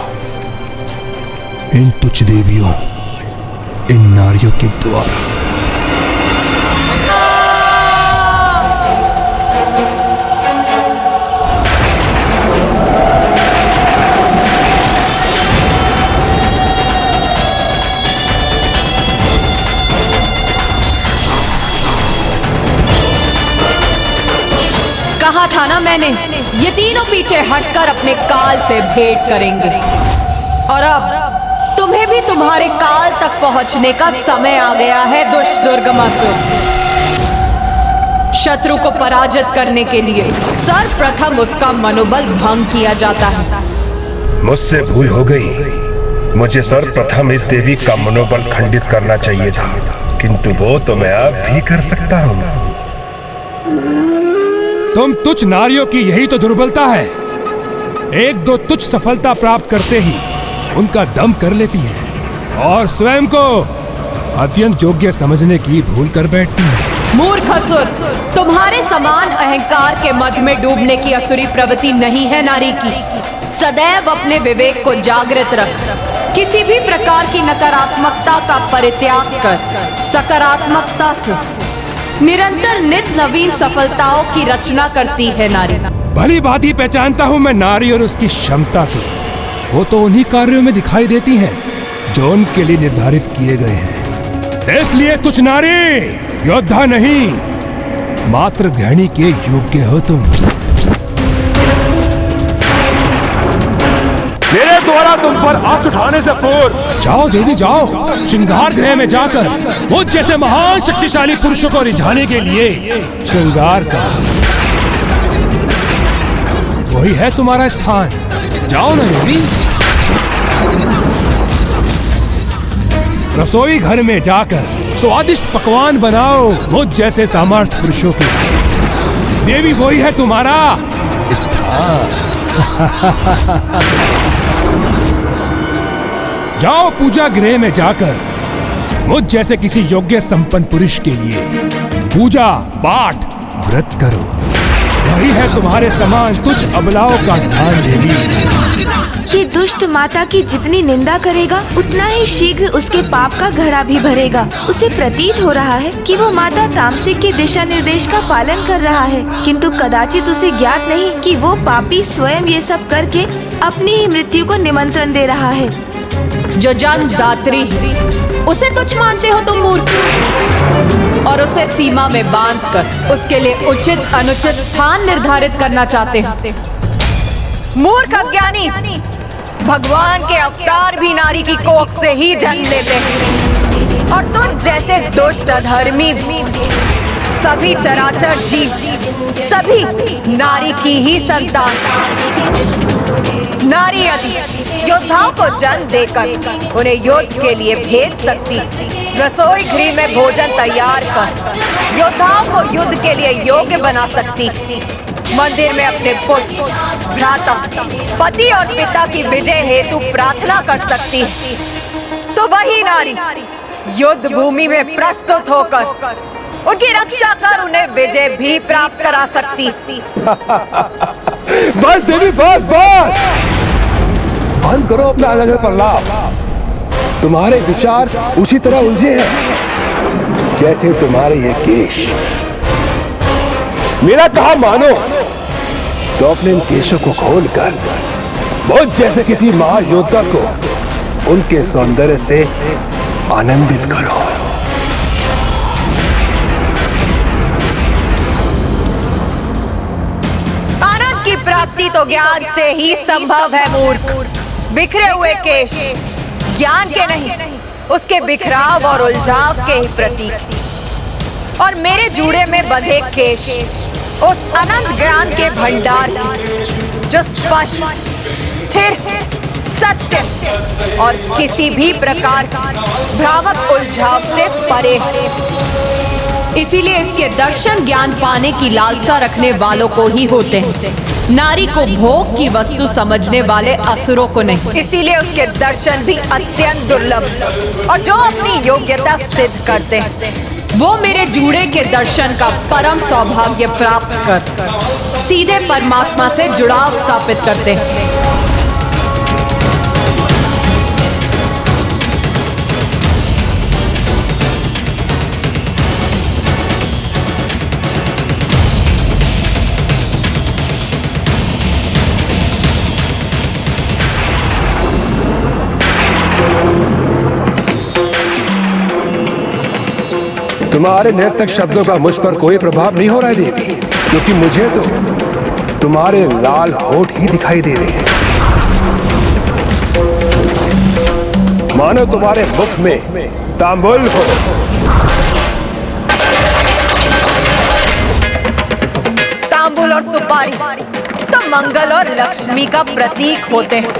इन तुच्छ देवियों, इन नारियों के द्वारा। कहा था ना मैंने, ये तीनों पीछे हटकर अपने काल से भेंट करेंगे। और अब तुम्हें भी तुम्हारे काल तक पहुंचने का समय आ गया है दुष्ट दुर्गमासुर। शत्रु को पराजित करने के लिए सर्वप्रथम उसका मनोबल भंग किया जाता है। मुझसे भूल हो गई। मुझे सर्वप्रथम इस देवी का मनोबल खंडित करना चाहिए था, किंतु वो तो मैं अब भी कर सकता हूँ। तुम तुच्छ नारियों की यही तो दुर्बलता है। एक दो तुच्छ सफलता प्राप्त करते ही उनका दम कर लेती है और स्वयं को अत्यंत योग्य समझने की भूल कर बैठती है। मूर्ख असुर, तुम्हारे समान अहंकार के मद में डूबने की असुरी प्रवृत्ति नहीं है नारी की। सदैव अपने विवेक को जागृत रख। किसी भी प्रकार की नकारात्मकता का परित्याग कर सकारात्मकता से निरंतर नित नवीन सफलताओं की रचना करती है नारी। भली भांति पहचानता हूँ मैं नारी और उसकी क्षमता को। वो तो उन्हीं कार्यों में दिखाई देती हैं जो उनके लिए निर्धारित किए गए हैं। इसलिए तुच्छ नारी योद्धा नहीं, मात्र गृहिणी के योग्य हो तुम। मेरे द्वारा तुम पर अस्त्र उठाने से पूर्व जाओ देवी जाओ, श्रृंगार गृह में जाकर मुझ जैसे महान शक्तिशाली पुरुषों को रिझाने के लिए श्रृंगार का वही है तुम्हारा स्थान। जाओ ना देवी। रसोई घर में जाकर स्वादिष्ट पकवान बनाओ मुझ जैसे सामर्थ्य पुरुषों के। देवी वही है तुम्हारा स्थान। जाओ पूजा गृह में जाकर मुझ जैसे किसी योग्य संपन्न पुरुष के लिए पूजा पाठ व्रत करो। वही है तुम्हारे समान तुच्छ अबलाओं का स्थान देवी। ये दुष्ट माता की जितनी निंदा करेगा उतना ही शीघ्र उसके पाप का घड़ा भी भरेगा। उसे प्रतीत हो रहा है कि वो माता तामसिक के दिशा निर्देश का पालन कर रहा है, किंतु कदाचित उसे ज्ञात नहीं कि वो पापी स्वयं ये सब करके अपनी ही मृत्यु को निमंत्रण दे रहा है। जो जन्म दात्री उसे तुच्छ मानते हो तुम मूर्ख, और उसे सीमा में बांधकर उसके लिए उचित अनुचित स्थान निर्धारित करना चाहते हो। मूर्ख अज्ञानी, भगवान के अवतार भी नारी की कोख से ही जन्म लेते हैं, और तुझ जैसे दुष्ट अधर्मी सभी चराचर जीव सभी नारी की ही संतान। नारी यदि योद्धाओं को जन्म देकर उन्हें युद्ध के लिए भेज सकती, रसोई गृह में भोजन तैयार कर योद्धाओं को युद्ध के लिए योग्य बना सकती, मंदिर में अपने पुत्र, भ्राता, पति और पिता की विजय हेतु प्रार्थना कर सकती, तो वही नारी युद्ध भूमि में प्रस्तुत होकर उनकी रक्षा कर उन्हें विजय भी प्राप्त करा सकती। बस देवी बस बस, बंद करो अपना अलग प्रलाप। तुम्हारे विचार उसी तरह उलझे हैं जैसे तुम्हारे ये केश। मेरा कहा मानो तो अपने इन केशों को खोलकर मुझ जैसे किसी महायोद्धा को उनके सौंदर्य से आनंदित करो। आनंद की प्राप्ति तो ज्ञान से ही संभव है मूर्ख। बिखरे हुए केश ज्ञान के नहीं, उसके बिखराव और उलझाव के ही प्रतीक। और मेरे जूड़े में बंधे केश उस अनंत ज्ञान के भंडार की, जो स्पष्ट, स्थिर, सत्य और किसी भी प्रकार भ्रामक उलझाव से परे है। इसीलिए इसके दर्शन ज्ञान पाने की लालसा रखने वालों को ही होते हैं, नारी को भोग की वस्तु समझने वाले असुरों को नहीं। इसीलिए उसके दर्शन भी अत्यंत दुर्लभ, और जो अपनी योग्यता सिद्ध करते हैं वो मेरे जूड़े के दर्शन का परम सौभाग्य प्राप्त कर सीधे परमात्मा से जुड़ाव स्थापित करते हैं। तुम्हारे नर्तक शब्दों का मुझ पर कोई प्रभाव नहीं हो रहा है देवी, क्योंकि मुझे तो तुम्हारे लाल होठ ही दिखाई दे रहे हैं। मानो तुम्हारे मुख में तांबुल हो। तांबुल और सुपारी तो मंगल और लक्ष्मी का प्रतीक होते हैं,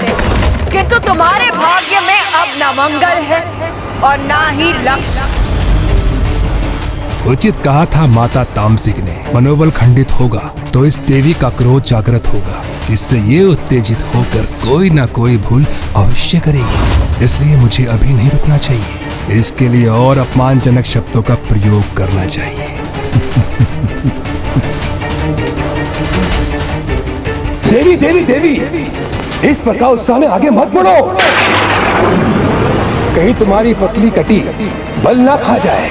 किंतु तुम्हारे भाग्य में अब न मंगल है और ना ही लक्ष्मी। उचित कहा था माता तामसिक ने, मनोबल खंडित होगा तो इस देवी का क्रोध जागृत होगा, जिससे ये उत्तेजित होकर कोई ना कोई भूल अवश्य करेगी। इसलिए मुझे अभी नहीं रुकना चाहिए, इसके लिए और अपमानजनक शब्दों का प्रयोग करना चाहिए। देवी देवी देवी, इस प्रकार उत्साह में आगे मत बढ़ो, कहीं तुम्हारी पतली कटी बल ना खा जाए।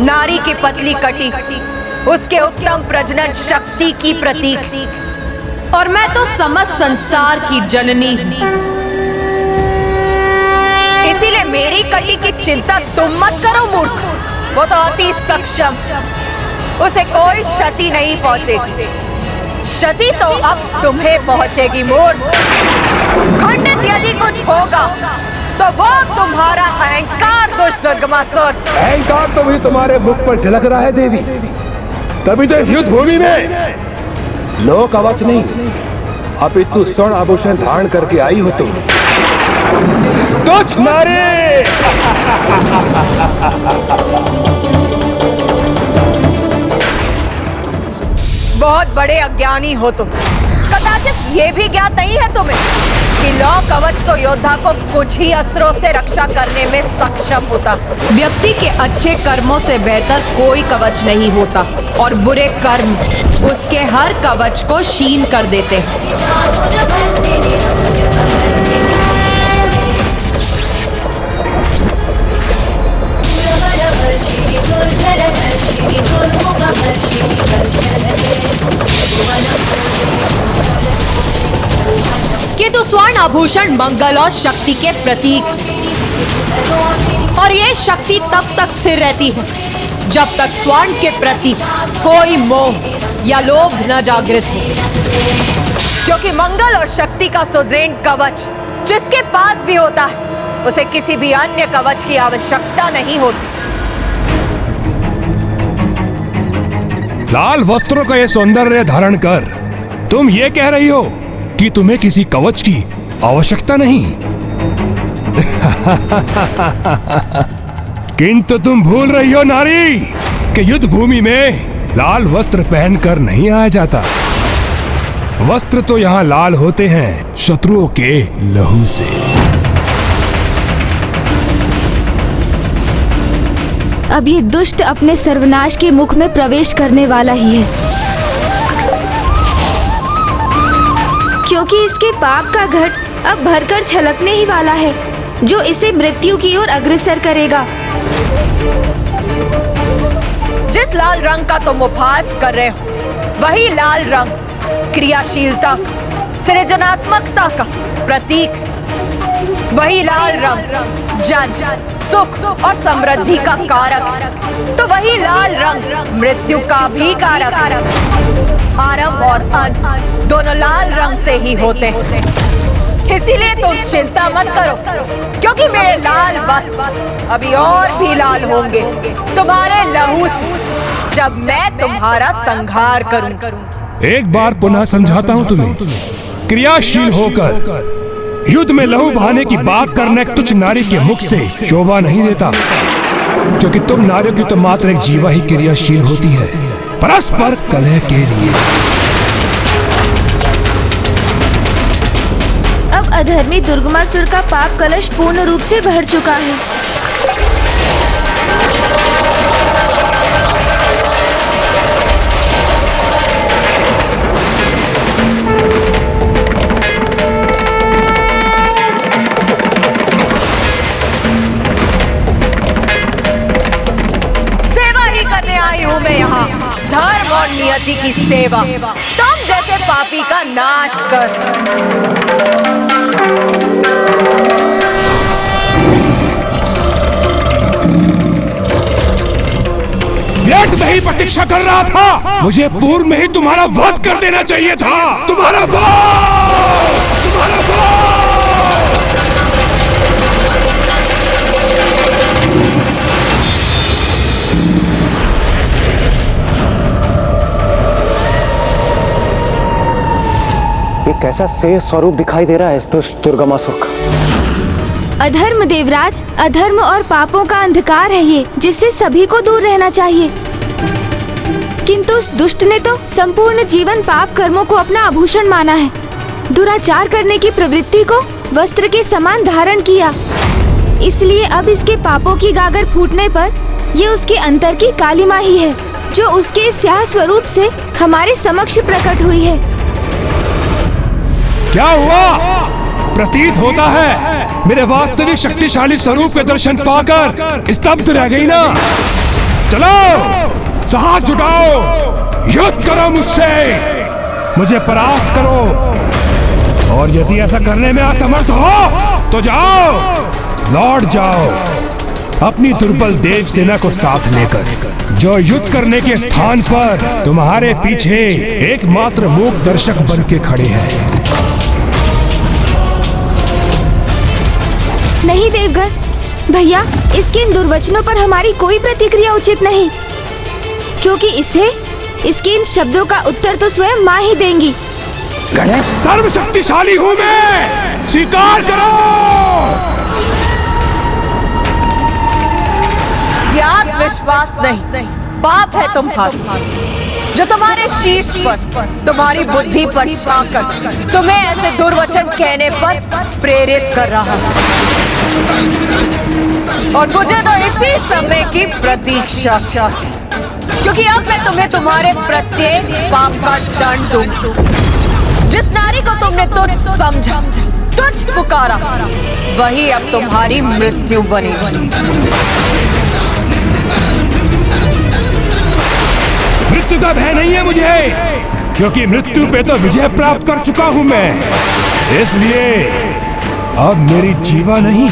नारी की पतली कटी उसके उत्तम प्रजनन शक्ति की प्रतीक, और मैं तो समस्त संसार की जननी। इसीलिए मेरी कटी की चिंता तुम मत करो मूर्ख, वो तो अति सक्षम, उसे कोई क्षति नहीं पहुंचेगी। क्षति तो अब तुम्हें पहुंचेगी मूर्ख। खंडित यदि कुछ होगा तो वो तुम्हारा अहंकार दुष्ट दुर्गमासुर। अहंकार तो मुझे तुम्हारे मुख पर झलक रहा है देवी, तभी तो इस युद्ध भूमि में लोक कवच नहीं अपितु स्वर्ण आभूषण धारण करके आई हो तुम। तुझ नारी बहुत बड़े अज्ञानी हो तुम। कदाचित ये भी ज्ञात नहीं है तुम्हें कि लौ कवच तो योद्धा को कुछ ही अस्त्रों से रक्षा करने में सक्षम होता। व्यक्ति के अच्छे कर्मों से बेहतर कोई कवच नहीं होता, और बुरे कर्म उसके हर कवच को क्षीण कर देते हैं। किंतु स्वर्ण आभूषण मंगल और शक्ति के प्रतीक, और ये शक्ति तब तक स्थिर रहती है जब तक स्वर्ण के प्रति कोई मोह या लोभ न जागृत हो। क्योंकि मंगल और शक्ति का सुदृढ़ कवच जिसके पास भी होता है, उसे किसी भी अन्य कवच की आवश्यकता नहीं होती। लाल वस्त्रों का ये सौंदर्य धारण कर तुम ये कह रही हो कि तुम्हें किसी कवच की आवश्यकता नहीं। किंतु तुम भूल रही हो नारी कि युद्ध भूमि में लाल वस्त्र पहनकर नहीं आया जाता। वस्त्र तो यहाँ लाल होते हैं शत्रुओं के लहू से। अब ये दुष्ट अपने सर्वनाश के मुख में प्रवेश करने वाला ही है, क्योंकि इसके पाप का घट अब भरकर छलकने ही वाला है। जो इसे मृत्यु की ओर अग्रसर करेगा। जिस लाल रंग का तुम उपहास कर रहे हो, वही लाल रंग क्रियाशीलता, सृजनात्मकता का प्रतीक। वही लाल रंग जन, सुख और समृद्धि का कारक। तो वही लाल रंग मृत्यु का भी कारक। आरंभ और अंत दोनों लाल रंग से ही होते हैं। इसीलिए तुम चिंता मत करो, क्योंकि मेरे लाल वस्त्र अभी और भी लाल होंगे तुम्हारे लहू से, जब मैं तुम्हारा संहार करूं। एक बार पुनः समझाता हूँ तुम्हें, क्रियाशील होकर युद्ध में लहू बहाने की बात करना एक तुच्छ नारी के मुख से शोभा नहीं देता, क्योंकि तुम नारियों की तो मात्र एक जीवा ही क्रियाशील होती है, परस्पर कलह के लिए। अब अधर्मी दुर्गमासुर का पाप कलश पूर्ण रूप से भर चुका है। धर्म और नियति की सेवा, तुम जैसे पापी का नाश कर। व्यर्थ में ही प्रतीक्षा कर रहा था, मुझे पूर्व में ही तुम्हारा वध कर देना चाहिए था। तुम्हारा वध! तुम्हारा वध! ये कैसा शेष स्वरूप दिखाई दे रहा है इस दुष्ट दुर्गमासुर का। अधर्म देवराज, अधर्म और पापों का अंधकार है ये, जिससे सभी को दूर रहना चाहिए। किंतु उस दुष्ट ने तो संपूर्ण जीवन पाप कर्मों को अपना आभूषण माना है। दुराचार करने की प्रवृत्ति को वस्त्र के समान धारण किया। इसलिए अब इसके पापों की गागर फूटने पर ये उसके अंतर की कालिमा ही है, जो उसके स्याह स्वरूप से हमारे समक्ष प्रकट हुई है। क्या हुआ? प्रतीत होता है मेरे वास्तविक शक्तिशाली स्वरूप के दर्शन पाकर स्तब्ध रह गई ना? चलो साहस जुटाओ, युद्ध करो मुझसे, मुझे परास्त करो। और यदि ऐसा करने में असमर्थ हो तो जाओ, लौट जाओ अपनी दुर्बल देव सेना को साथ लेकर, जो युद्ध करने के स्थान पर तुम्हारे पीछे एकमात्र मूक दर्शक बन के खड़े हैं। नहीं देवगण भैया, इसके इन दुर्वचनों पर हमारी कोई प्रतिक्रिया उचित नहीं, क्योंकि इसके इन शब्दों का उत्तर तो स्वयं माँ ही देंगी। गणेश, सर्वशक्तिशाली हूँ मैं, स्वीकार करो। याद विश्वास नहीं, पाप है तुम्हारा, जो तुम्हारे शीश पर, तुम्हारी बुद्धि पर छाकर तुम्हें ऐसे दुर्वचन कहने पर प्रेरित कर रहा है। और मुझे तो इसी समय की प्रतीक्षा थी, क्योंकि अब मैं तुम्हें तुम्हारे प्रत्येक पाप का दंड दूं। जिस नारी को तुमने तुझ समझा, तुझ पुकारा, वही अब तुम्हारी मृत्यु बनेगी। मृत्यु का भय नहीं है मुझे, क्योंकि मृत्यु पे तो विजय प्राप्त कर चुका हूं मैं। इसलिए अब मेरी जीवा नहीं,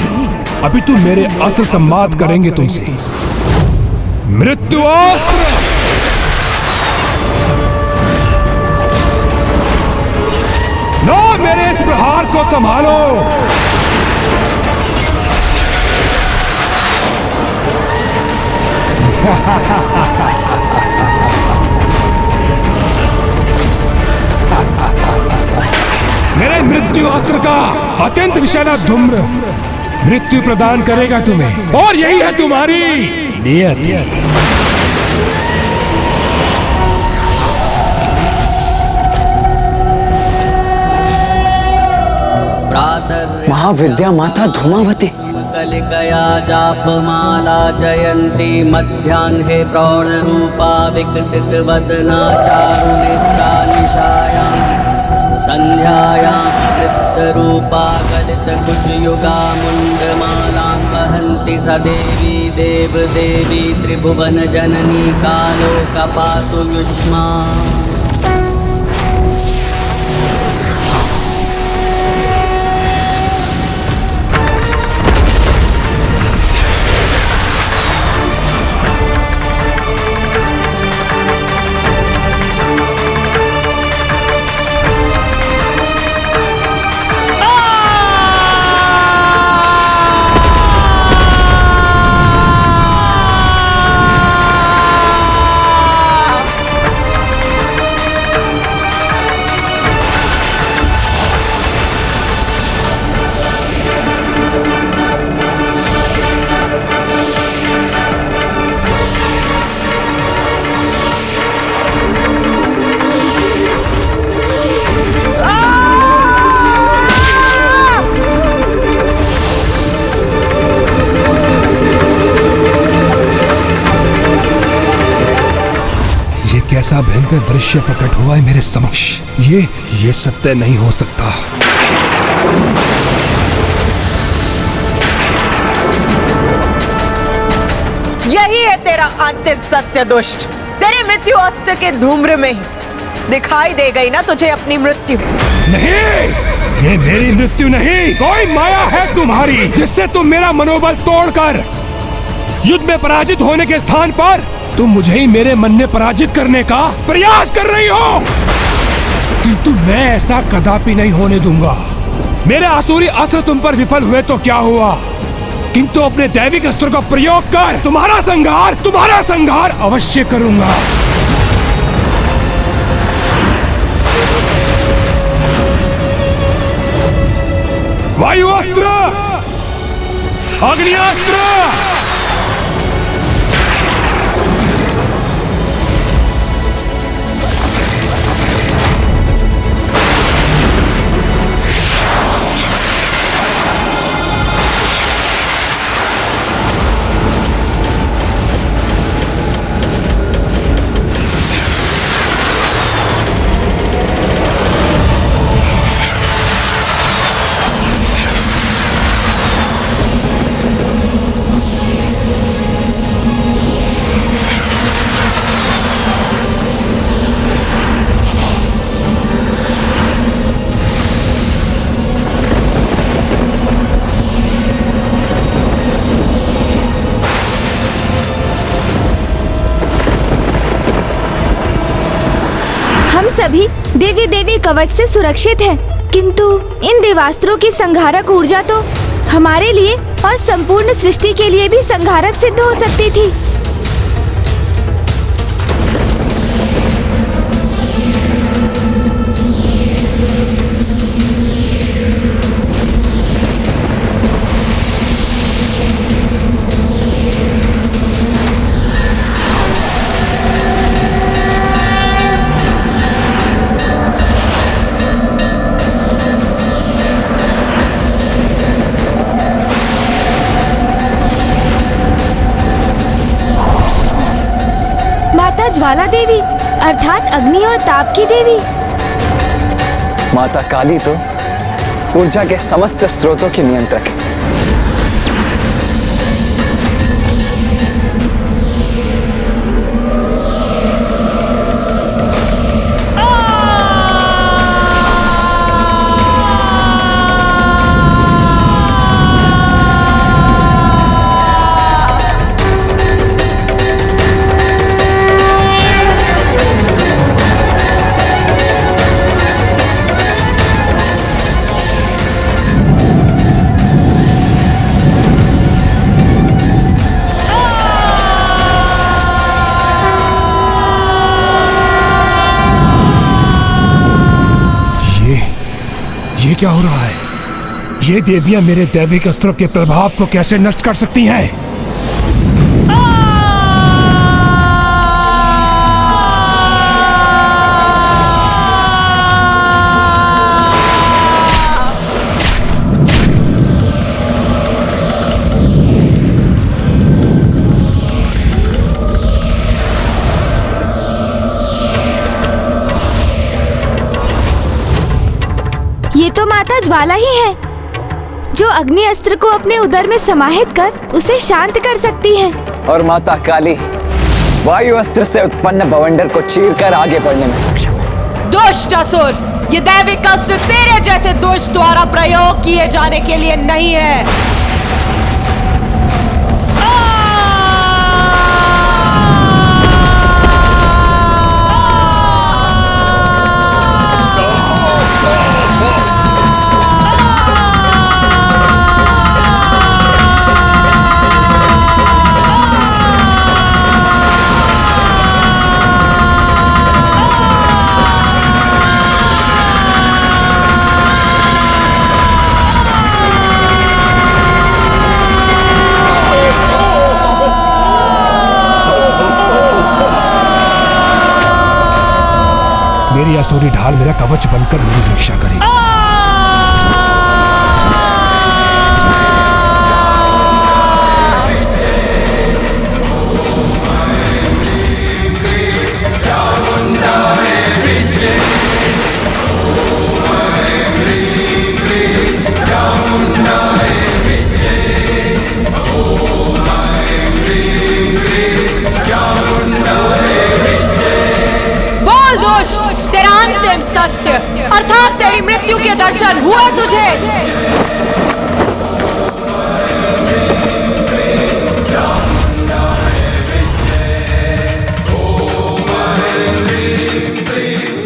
अभी तू मेरे अस्त्र संवाद करेंगे तुमसे। मृत्यु अस्त्र! लो मेरे इस प्रहार को संभालो। मेरे मृत्यु अस्त्र का अत्यंत विषैला धूम्र मृत्यु प्रदान करेगा तुम्हें, और यही है तुम्हारी नियत। महाविद्या माता धूमावती कलिकया जापमाला जयंती मध्याह्ने प्रौढ़रूपा विकसित वदना चारुनेत्रा निशायां संध्यायां वृद्धरूपा गलितकुचयुगा मुण्डमालां वहन्ति स देवी देवदेवी त्रिभुवनजननी कालो कपातु युष्मान्। कैसा भयंकर दृश्य प्रकट हुआ है मेरे समक्ष। ये सत्य नहीं हो सकता। यही है तेरा अंतिम सत्य दुष्ट। तेरी मृत्यु अस्त्र के धूम्र में ही दिखाई दे गई ना तुझे अपनी मृत्यु। नहीं, ये मेरी मृत्यु नहीं, कोई माया है तुम्हारी जिससे तुम मेरा मनोबल तोड़कर युद्ध में पराजित होने के स्थान पर तुम मुझे ही मेरे मन में पराजित करने का प्रयास कर रही हो। किंतु मैं ऐसा कदापि नहीं होने दूंगा। मेरे आसुरी अस्त्र तुम पर विफल हुए तो क्या हुआ, किंतु अपने दैविक अस्त्र का प्रयोग कर तुम्हारा संहार अवश्य करूंगा। वायु अस्त्र, अग्नि अस्त्र, सभी देवी कवच से सुरक्षित हैं, किंतु इन देवास्त्रों की संहारक ऊर्जा तो हमारे लिए और संपूर्ण सृष्टि के लिए भी संहारक सिद्ध हो सकती थी। ज्वाला देवी अर्थात अग्नि और ताप की देवी। माता काली तो ऊर्जा के समस्त स्रोतों की नियंत्रक है। ये क्या हो रहा है? ये देवियां मेरे दैविक अस्त्रों के प्रभाव को कैसे नष्ट कर सकती हैं? ज्वाला ही है जो अग्नि अस्त्र को अपने उदर में समाहित कर उसे शांत कर सकती है। और माता काली वायु अस्त्र से उत्पन्न बवंडर को चीरकर आगे बढ़ने में सक्षम है। दुष्ट असुर, ये दैविक अस्त्र तेरे जैसे दुष्ट द्वारा प्रयोग किए जाने के लिए नहीं है। मेरी असुरी ढाल मेरा कवच बनकर मेरी रक्षा करेगी। तेरा अंतिम सत्य अर्थात तेरी मृत्यु के दर्शन हुए तुझे।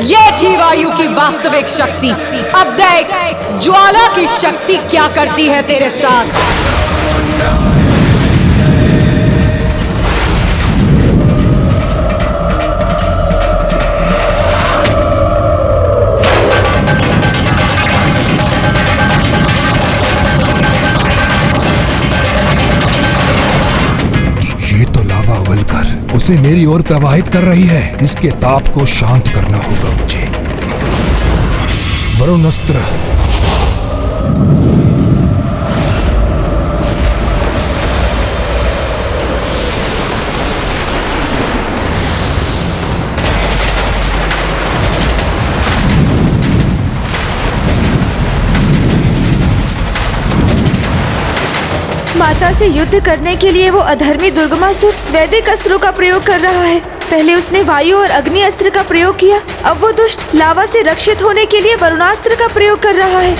ये थी वायु की वास्तविक शक्ति। अब देख ज्वाला की शक्ति क्या करती है तेरे साथ। उसे मेरी ओर प्रवाहित कर रही है। इसके ताप को शांत करना होगा मुझे। वरुण अस्त्र। माता से युद्ध करने के लिए वो अधर्मी दुर्गमासुर वैदिक अस्त्रों का प्रयोग कर रहा है। पहले उसने वायु और अग्नि अस्त्र का प्रयोग किया, अब वो दुष्ट लावा से रक्षित होने के लिए वरुणास्त्र का प्रयोग कर रहा है।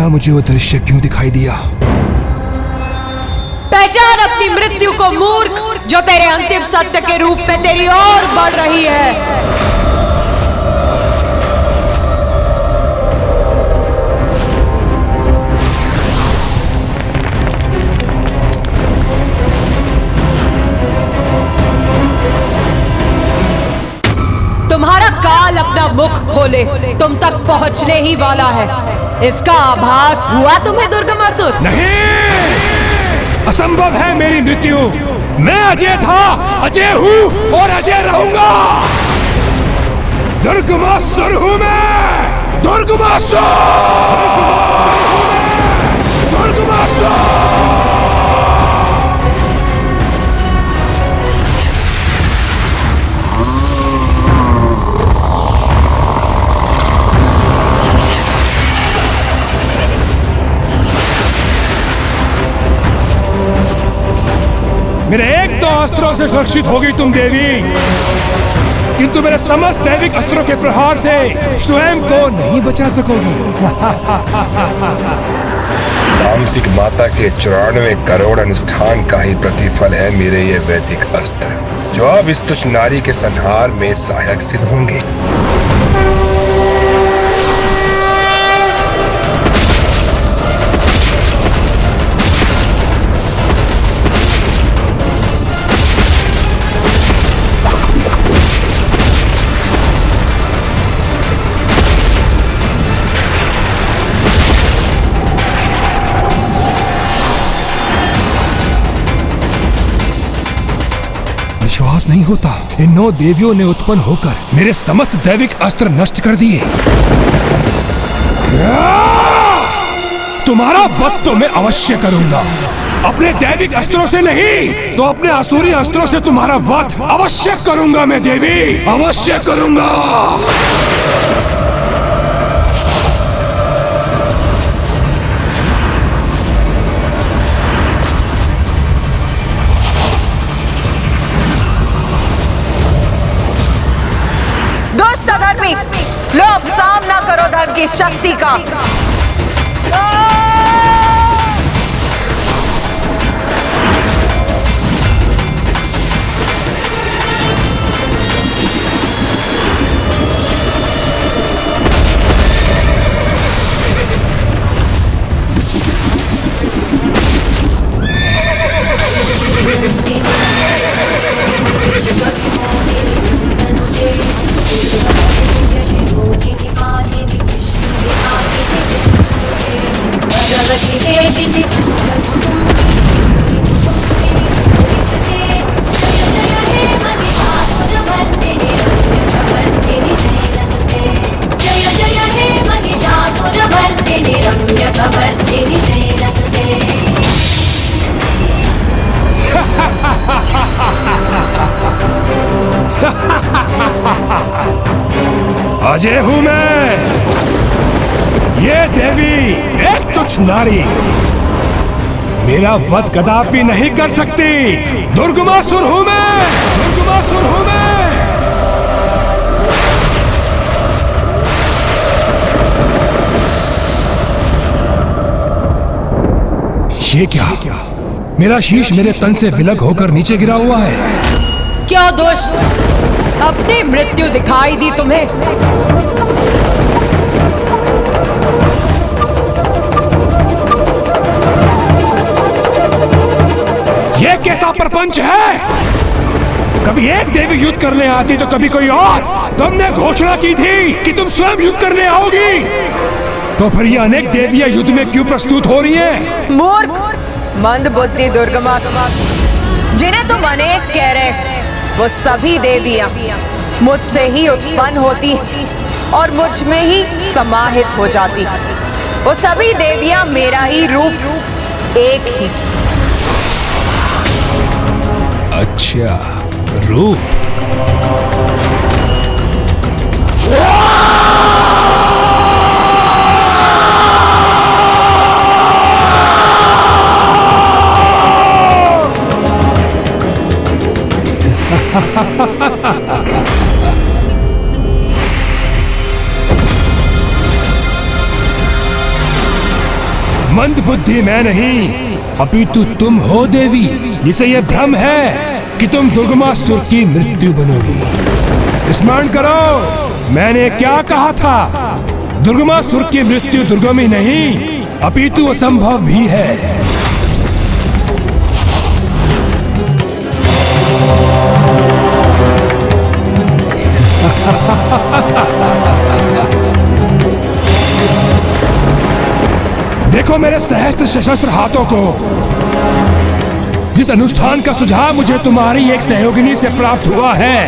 मुझे वो दृश्य क्यों दिखाई दिया? पहचान अपनी मृत्यु को मूर्ख, जो तेरे अंतिम सत्य के रूप में तेरी ओर बढ़ रही है। तुम्हारा काल अपना मुख खोले, तुम तक पहुंचने ही वाला है। इसका आभास हुआ तुम्हें दुर्गमासुर? नहीं, असंभव है मेरी मृत्यु। मैं अजय था, अजय हूँ और अजय रहूंगा। दुर्गमासुर हूँ मैं, दुर्गमासुर, दुर्गमासुर। मेरे एक तो अस्त्रों से सुरक्षित होगी तुम देवी, किंतु मेरे समस्त दैविक अस्त्रों के प्रहार से स्वयं को नहीं बचा सकोगी। तामसिक माता के 94 करोड़ अनुष्ठान का ही प्रतिफल है मेरे ये वैदिक अस्त्र, जो अब इस तुच्छ नारी के संहार में सहायक सिद्ध होंगे। विश्वास नहीं होता। इन 9 देवियों ने उत्पन्न होकर मेरे समस्त दैविक अस्त्र नष्ट कर दिए। तुम्हारा वध तो मैं अवश्य करूंगा, अपने दैविक अस्त्रों से नहीं तो अपने असुरी अस्त्रों से तुम्हारा वध अवश्य करूंगा मैं देवी, अवश्य करूंगा। दुष्ट अधर्मी, लोग सामना करो धर्म की शक्ति का। अजय हूं मैं, ये देवी एक तुच्छ नारी मेरा वध कदापि नहीं कर सकती। दुर्गमासुर हूं मैं, दुर्गमासुर हूं मैं। ये क्या? मेरा शीश मेरे तन से विलग होकर नीचे गिरा हुआ है। क्या दुष्ट, अपनी मृत्यु दिखाई दी तुम्हें? ये कैसा प्रपंच है? कभी एक देवी युद्ध करने आती तो कभी कोई और। तुमने घोषणा की थी कि तुम स्वयं युद्ध करने आओगी, तो फिर ये अनेक देवियां युद्ध में क्यों प्रस्तुत हो रही हैं? मूर्ख, मंद बुद्धि दुर्गमासुर, जिन्हें तुम अनेक कह रहे, वो सभी देवियां मुझसे ही उत्पन्न होती और मुझ में ही समाहित हो जाती। वो सभी देवियां मेरा ही रूप, एक ही। अच्छा, रूप। मंद बुद्धि मैं नहीं, अपितु तुम हो देवी। जिसे यह भ्रम है कि तुम दुर्गमासुर की मृत्यु बनोगी। स्मरण करो, मैंने क्या कहा था? दुर्गमासुर की मृत्यु दुर्गम ही नहीं, अपितु असंभव भी है। देखो मेरे सहस्त्र सशस्त्र हाथों को। जिस अनुष्ठान का सुझाव मुझे तुम्हारी एक सहयोगिनी से प्राप्त हुआ है,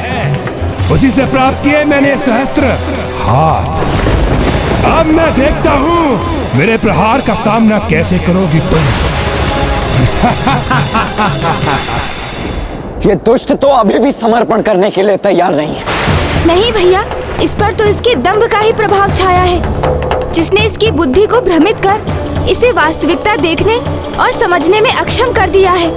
उसी से प्राप्त किए मैंने सहस्त्र हाथ। अब मैं देखता हूं मेरे प्रहार का सामना कैसे करोगी तुम। ये दुष्ट तो अभी भी समर्पण करने के लिए तैयार नहीं है। नहीं भैया, इस पर तो इसके दंभ का ही प्रभाव छाया है, जिसने इसकी बुद्धि को भ्रमित कर इसे वास्तविकता देखने और समझने में अक्षम कर दिया है।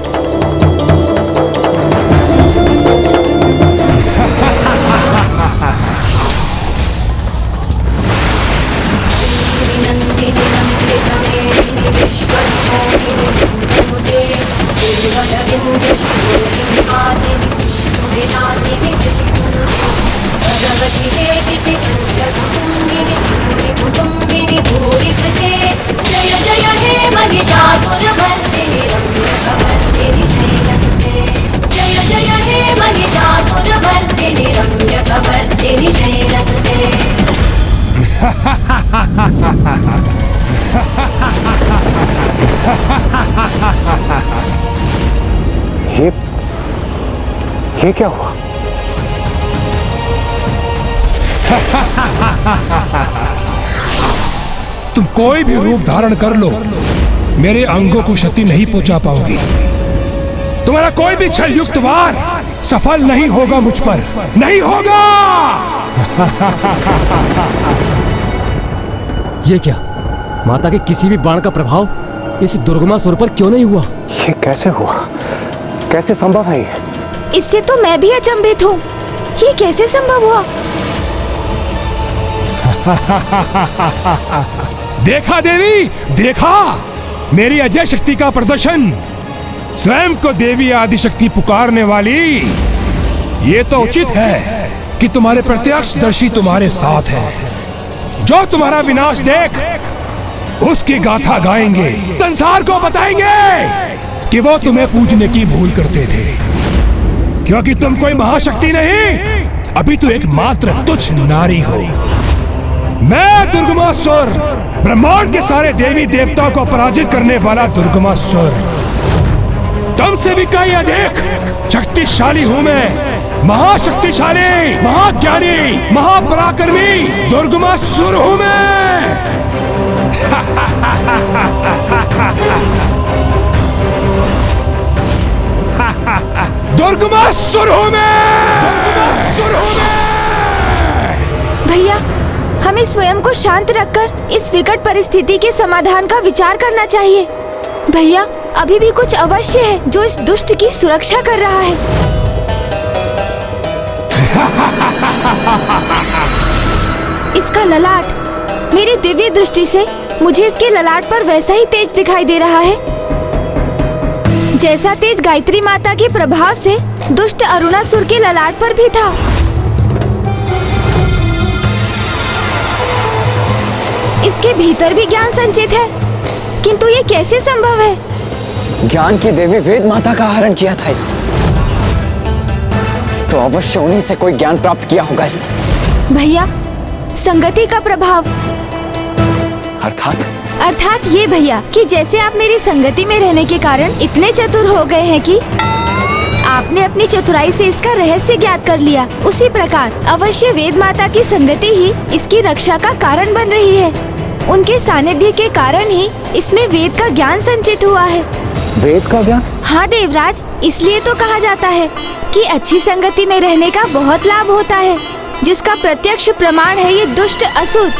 जय जय हे महिषासुरमर्दिनी रम्यकवर्दिनी शैलसुते। जय जय हे महिषासुरमर्दिनी रम्यकवर्दिनी शैलसुते। ये क्या हुआ? तुम कोई भी रूप धारण कर लो, मेरे अंगों को क्षति नहीं पहुंचा पाओगी। तुम्हारा कोई भी छल युक्त वार सफल नहीं होगा मुझ पर, नहीं होगा। ये क्या, माता के किसी भी बाण का प्रभाव इस दुर्गमासुर पर क्यों नहीं हुआ? ये कैसे हुआ? कैसे संभव है ये? इससे तो मैं भी अचंभित हूँ। ये कैसे संभव हुआ? देखा देवी, देखा मेरी अजय शक्ति का प्रदर्शन। स्वयं को देवी आदिशक्ति पुकारने वाली। ये तो उचित है कि तुम्हारे प्रत्यक्षदर्शी तुम्हारे साथ है। जो तुम्हारा विनाश देख उसकी गाथा गाएंगे, संसार को बताएंगे कि वो तुम्हें पूजने की भूल करते थे, क्योंकि तुम कोई महाशक्ति नहीं, अभी तो एक मात्र तुच्छ नारी हो। मैं दुर्गमासुर, ब्रह्मांड के सारे देवी देवताओं को पराजित करने वाला दुर्गमासुर, तुमसे भी कहीं अधिक शक्तिशाली हूं मैं। महाशक्तिशाली, महाज्ञानी, महापराक्रमी दुर्गमासुर हूं मैं। दुर्गमासुर हूं मैं। भैया, हमें स्वयं को शांत रखकर इस विकट परिस्थिति के समाधान का विचार करना चाहिए। भैया, अभी भी कुछ अवश्य है जो इस दुष्ट की सुरक्षा कर रहा है। इसका ललाट, मेरी दिव्य दृष्टि से मुझे इसके ललाट पर वैसा ही तेज दिखाई दे रहा है जैसा तेज गायत्री माता के प्रभाव से दुष्ट अरुणासुर के ललाट पर भी था। इसके भीतर भी ज्ञान संचित है, किंतु ये कैसे संभव है? ज्ञान की देवी वेद माता का आहरण किया था इसने, तो अवश्य उन्हीं से कोई ज्ञान प्राप्त किया होगा इसने। भैया, संगति का प्रभाव। अर्थात ये भैया कि जैसे आप मेरी संगति में रहने के कारण इतने चतुर हो गए हैं कि आपने अपनी चतुराई से इसका रहस्य ज्ञात कर लिया, उसी प्रकार अवश्य वेद माता की संगति ही इसकी रक्षा का कारण बन रही है। उनके सानिध्य के कारण ही इसमें वेद का ज्ञान संचित हुआ है। वेद का ज्ञान? हाँ देवराज, इसलिए तो कहा जाता है कि अच्छी संगति में रहने का बहुत लाभ होता है, जिसका प्रत्यक्ष प्रमाण है ये दुष्ट असुर,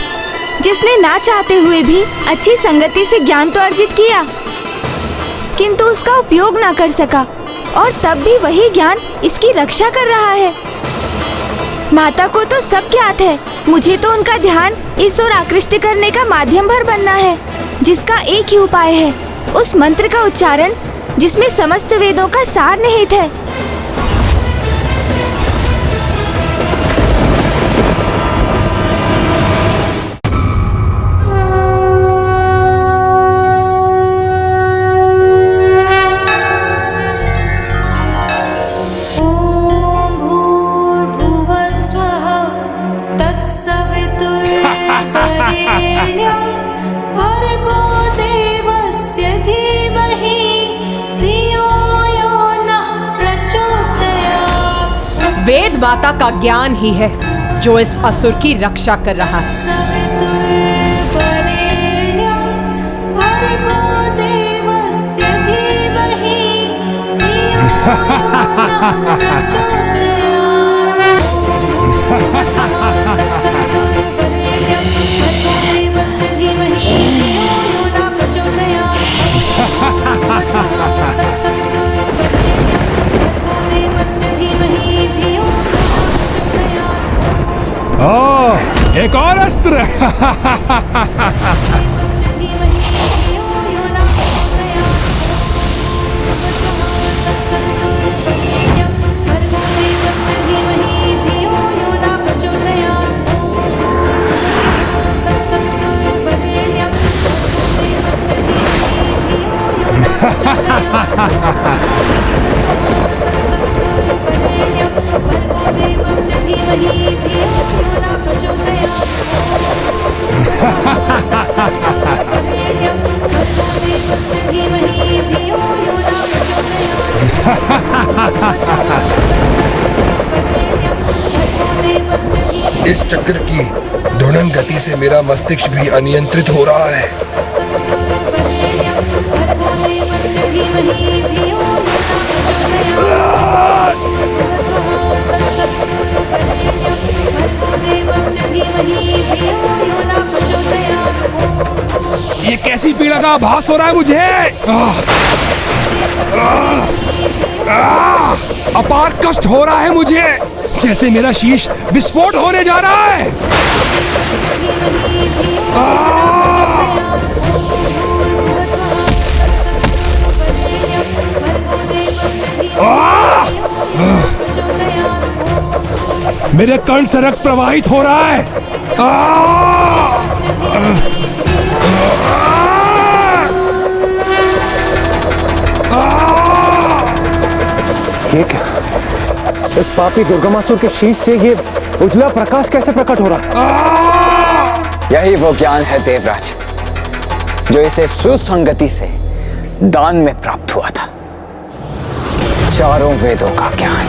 जिसने ना चाहते हुए भी अच्छी संगति से ज्ञान तो अर्जित किया, किंतु उसका उपयोग ना कर सका, और तब भी वही ज्ञान इसकी रक्षा कर रहा है। माता को तो सब ज्ञात है, मुझे तो उनका ध्यान इस ओर आकृष्ट करने का माध्यम भर बनना है, जिसका एक ही उपाय है, उस मंत्र का उच्चारण जिसमें समस्त वेदों का सार निहित है। वेद माता का ज्ञान ही है जो इस असुर की रक्षा कर रहा है। एक और अस्त्र। इस चक्र की धुनन गति से मेरा मस्तिष्क भी अनियंत्रित हो रहा है। ये कैसी पीड़ा का आभास हो रहा है मुझे। अपार कष्ट हो रहा है मुझे, जैसे मेरा शीश विस्फोट होने जा रहा है। मेरे कर्ण से रक्त प्रवाहित हो रहा है। ये क्या? इस पापी दुर्गमासुर के शीश से ये उजला प्रकाश कैसे प्रकट हो रहा है? यही वो ज्ञान है देवराज, जो इसे सुसंगति से दान में प्राप्त हुआ था। चारों वेदों का ज्ञान।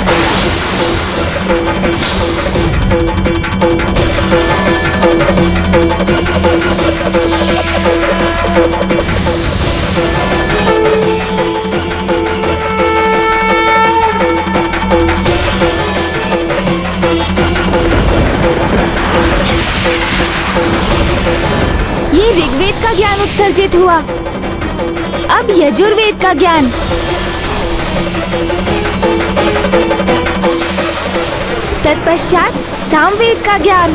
ये ऋग्वेद का ज्ञान उत्सर्जित हुआ, अब यजुर्वेद का ज्ञान। तत्पश्चात सामवेद का ज्ञान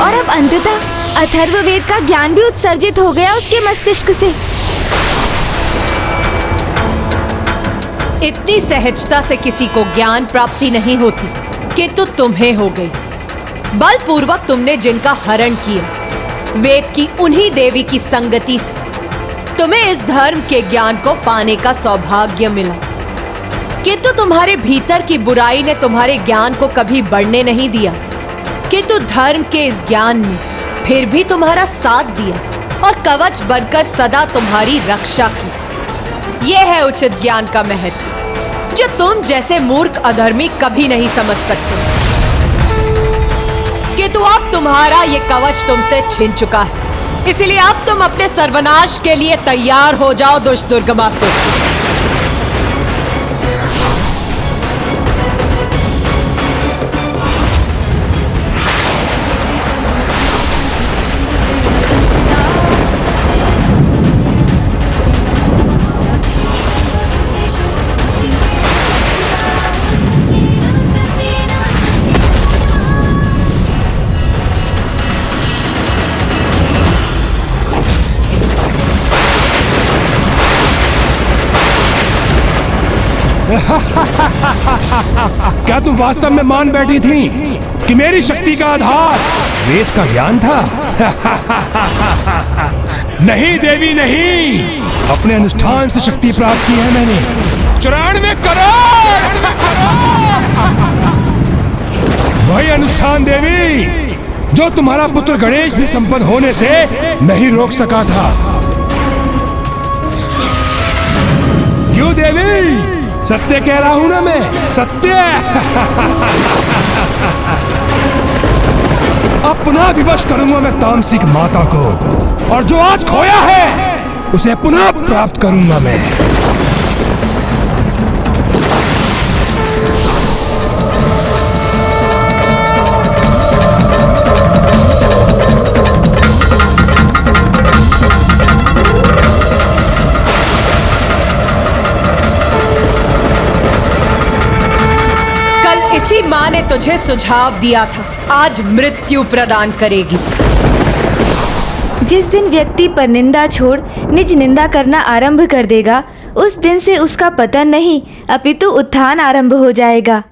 और अब अंततः अथर्ववेद का ज्ञान भी उत्सर्जित हो गया उसके मस्तिष्क से। इतनी सहजता से किसी को ज्ञान प्राप्ति नहीं होती, किंतु तुम्हें हो गई। बलपूर्वक तुमने जिनका हरण किया, वेद की उन्हीं देवी की संगति से तुम्हें इस धर्म के ज्ञान को पाने का सौभाग्य मिला। किंतु तुम्हारे भीतर की बुराई ने तुम्हारे ज्ञान को कभी बढ़ने नहीं दिया, किंतु धर्म के इस ज्ञान ने फिर भी तुम्हारा साथ दिया और कवच बनकर सदा तुम्हारी रक्षा की। यह है उचित ज्ञान का महत्व, जो तुम जैसे मूर्ख अधर्मी कभी नहीं समझ सकते। किंतु अब तुम्हारा ये कवच तुमसे छिन चुका है, इसलिए अब तुम अपने सर्वनाश के लिए तैयार हो जाओ दुष्ट दुर्गमासुर। क्या तुम वास्तव में मान बैठी थी कि मेरी शक्ति का आधार वेद का ज्ञान था? नहीं देवी नहीं, अपने अनुष्ठान से शक्ति प्राप्त की है मैंने। 94 करोड़ वही अनुष्ठान देवी जो तुम्हारा पुत्र गणेश भी संपन्न होने से नहीं रोक सका था। क्यों देवी? सत्य कह रहा हूं ना मैं, सत्य। अपना विवश करूंगा मैं तामसिक माता को, और जो आज खोया है उसे पुनः प्राप्त करूंगा मैं। इसी माँ ने तुझे सुझाव दिया था, आज मृत्यु प्रदान करेगी। जिस दिन व्यक्ति पर निंदा छोड़ निज निंदा करना आरंभ कर देगा, उस दिन से उसका पतन नहीं अपितु उत्थान आरंभ हो जाएगा।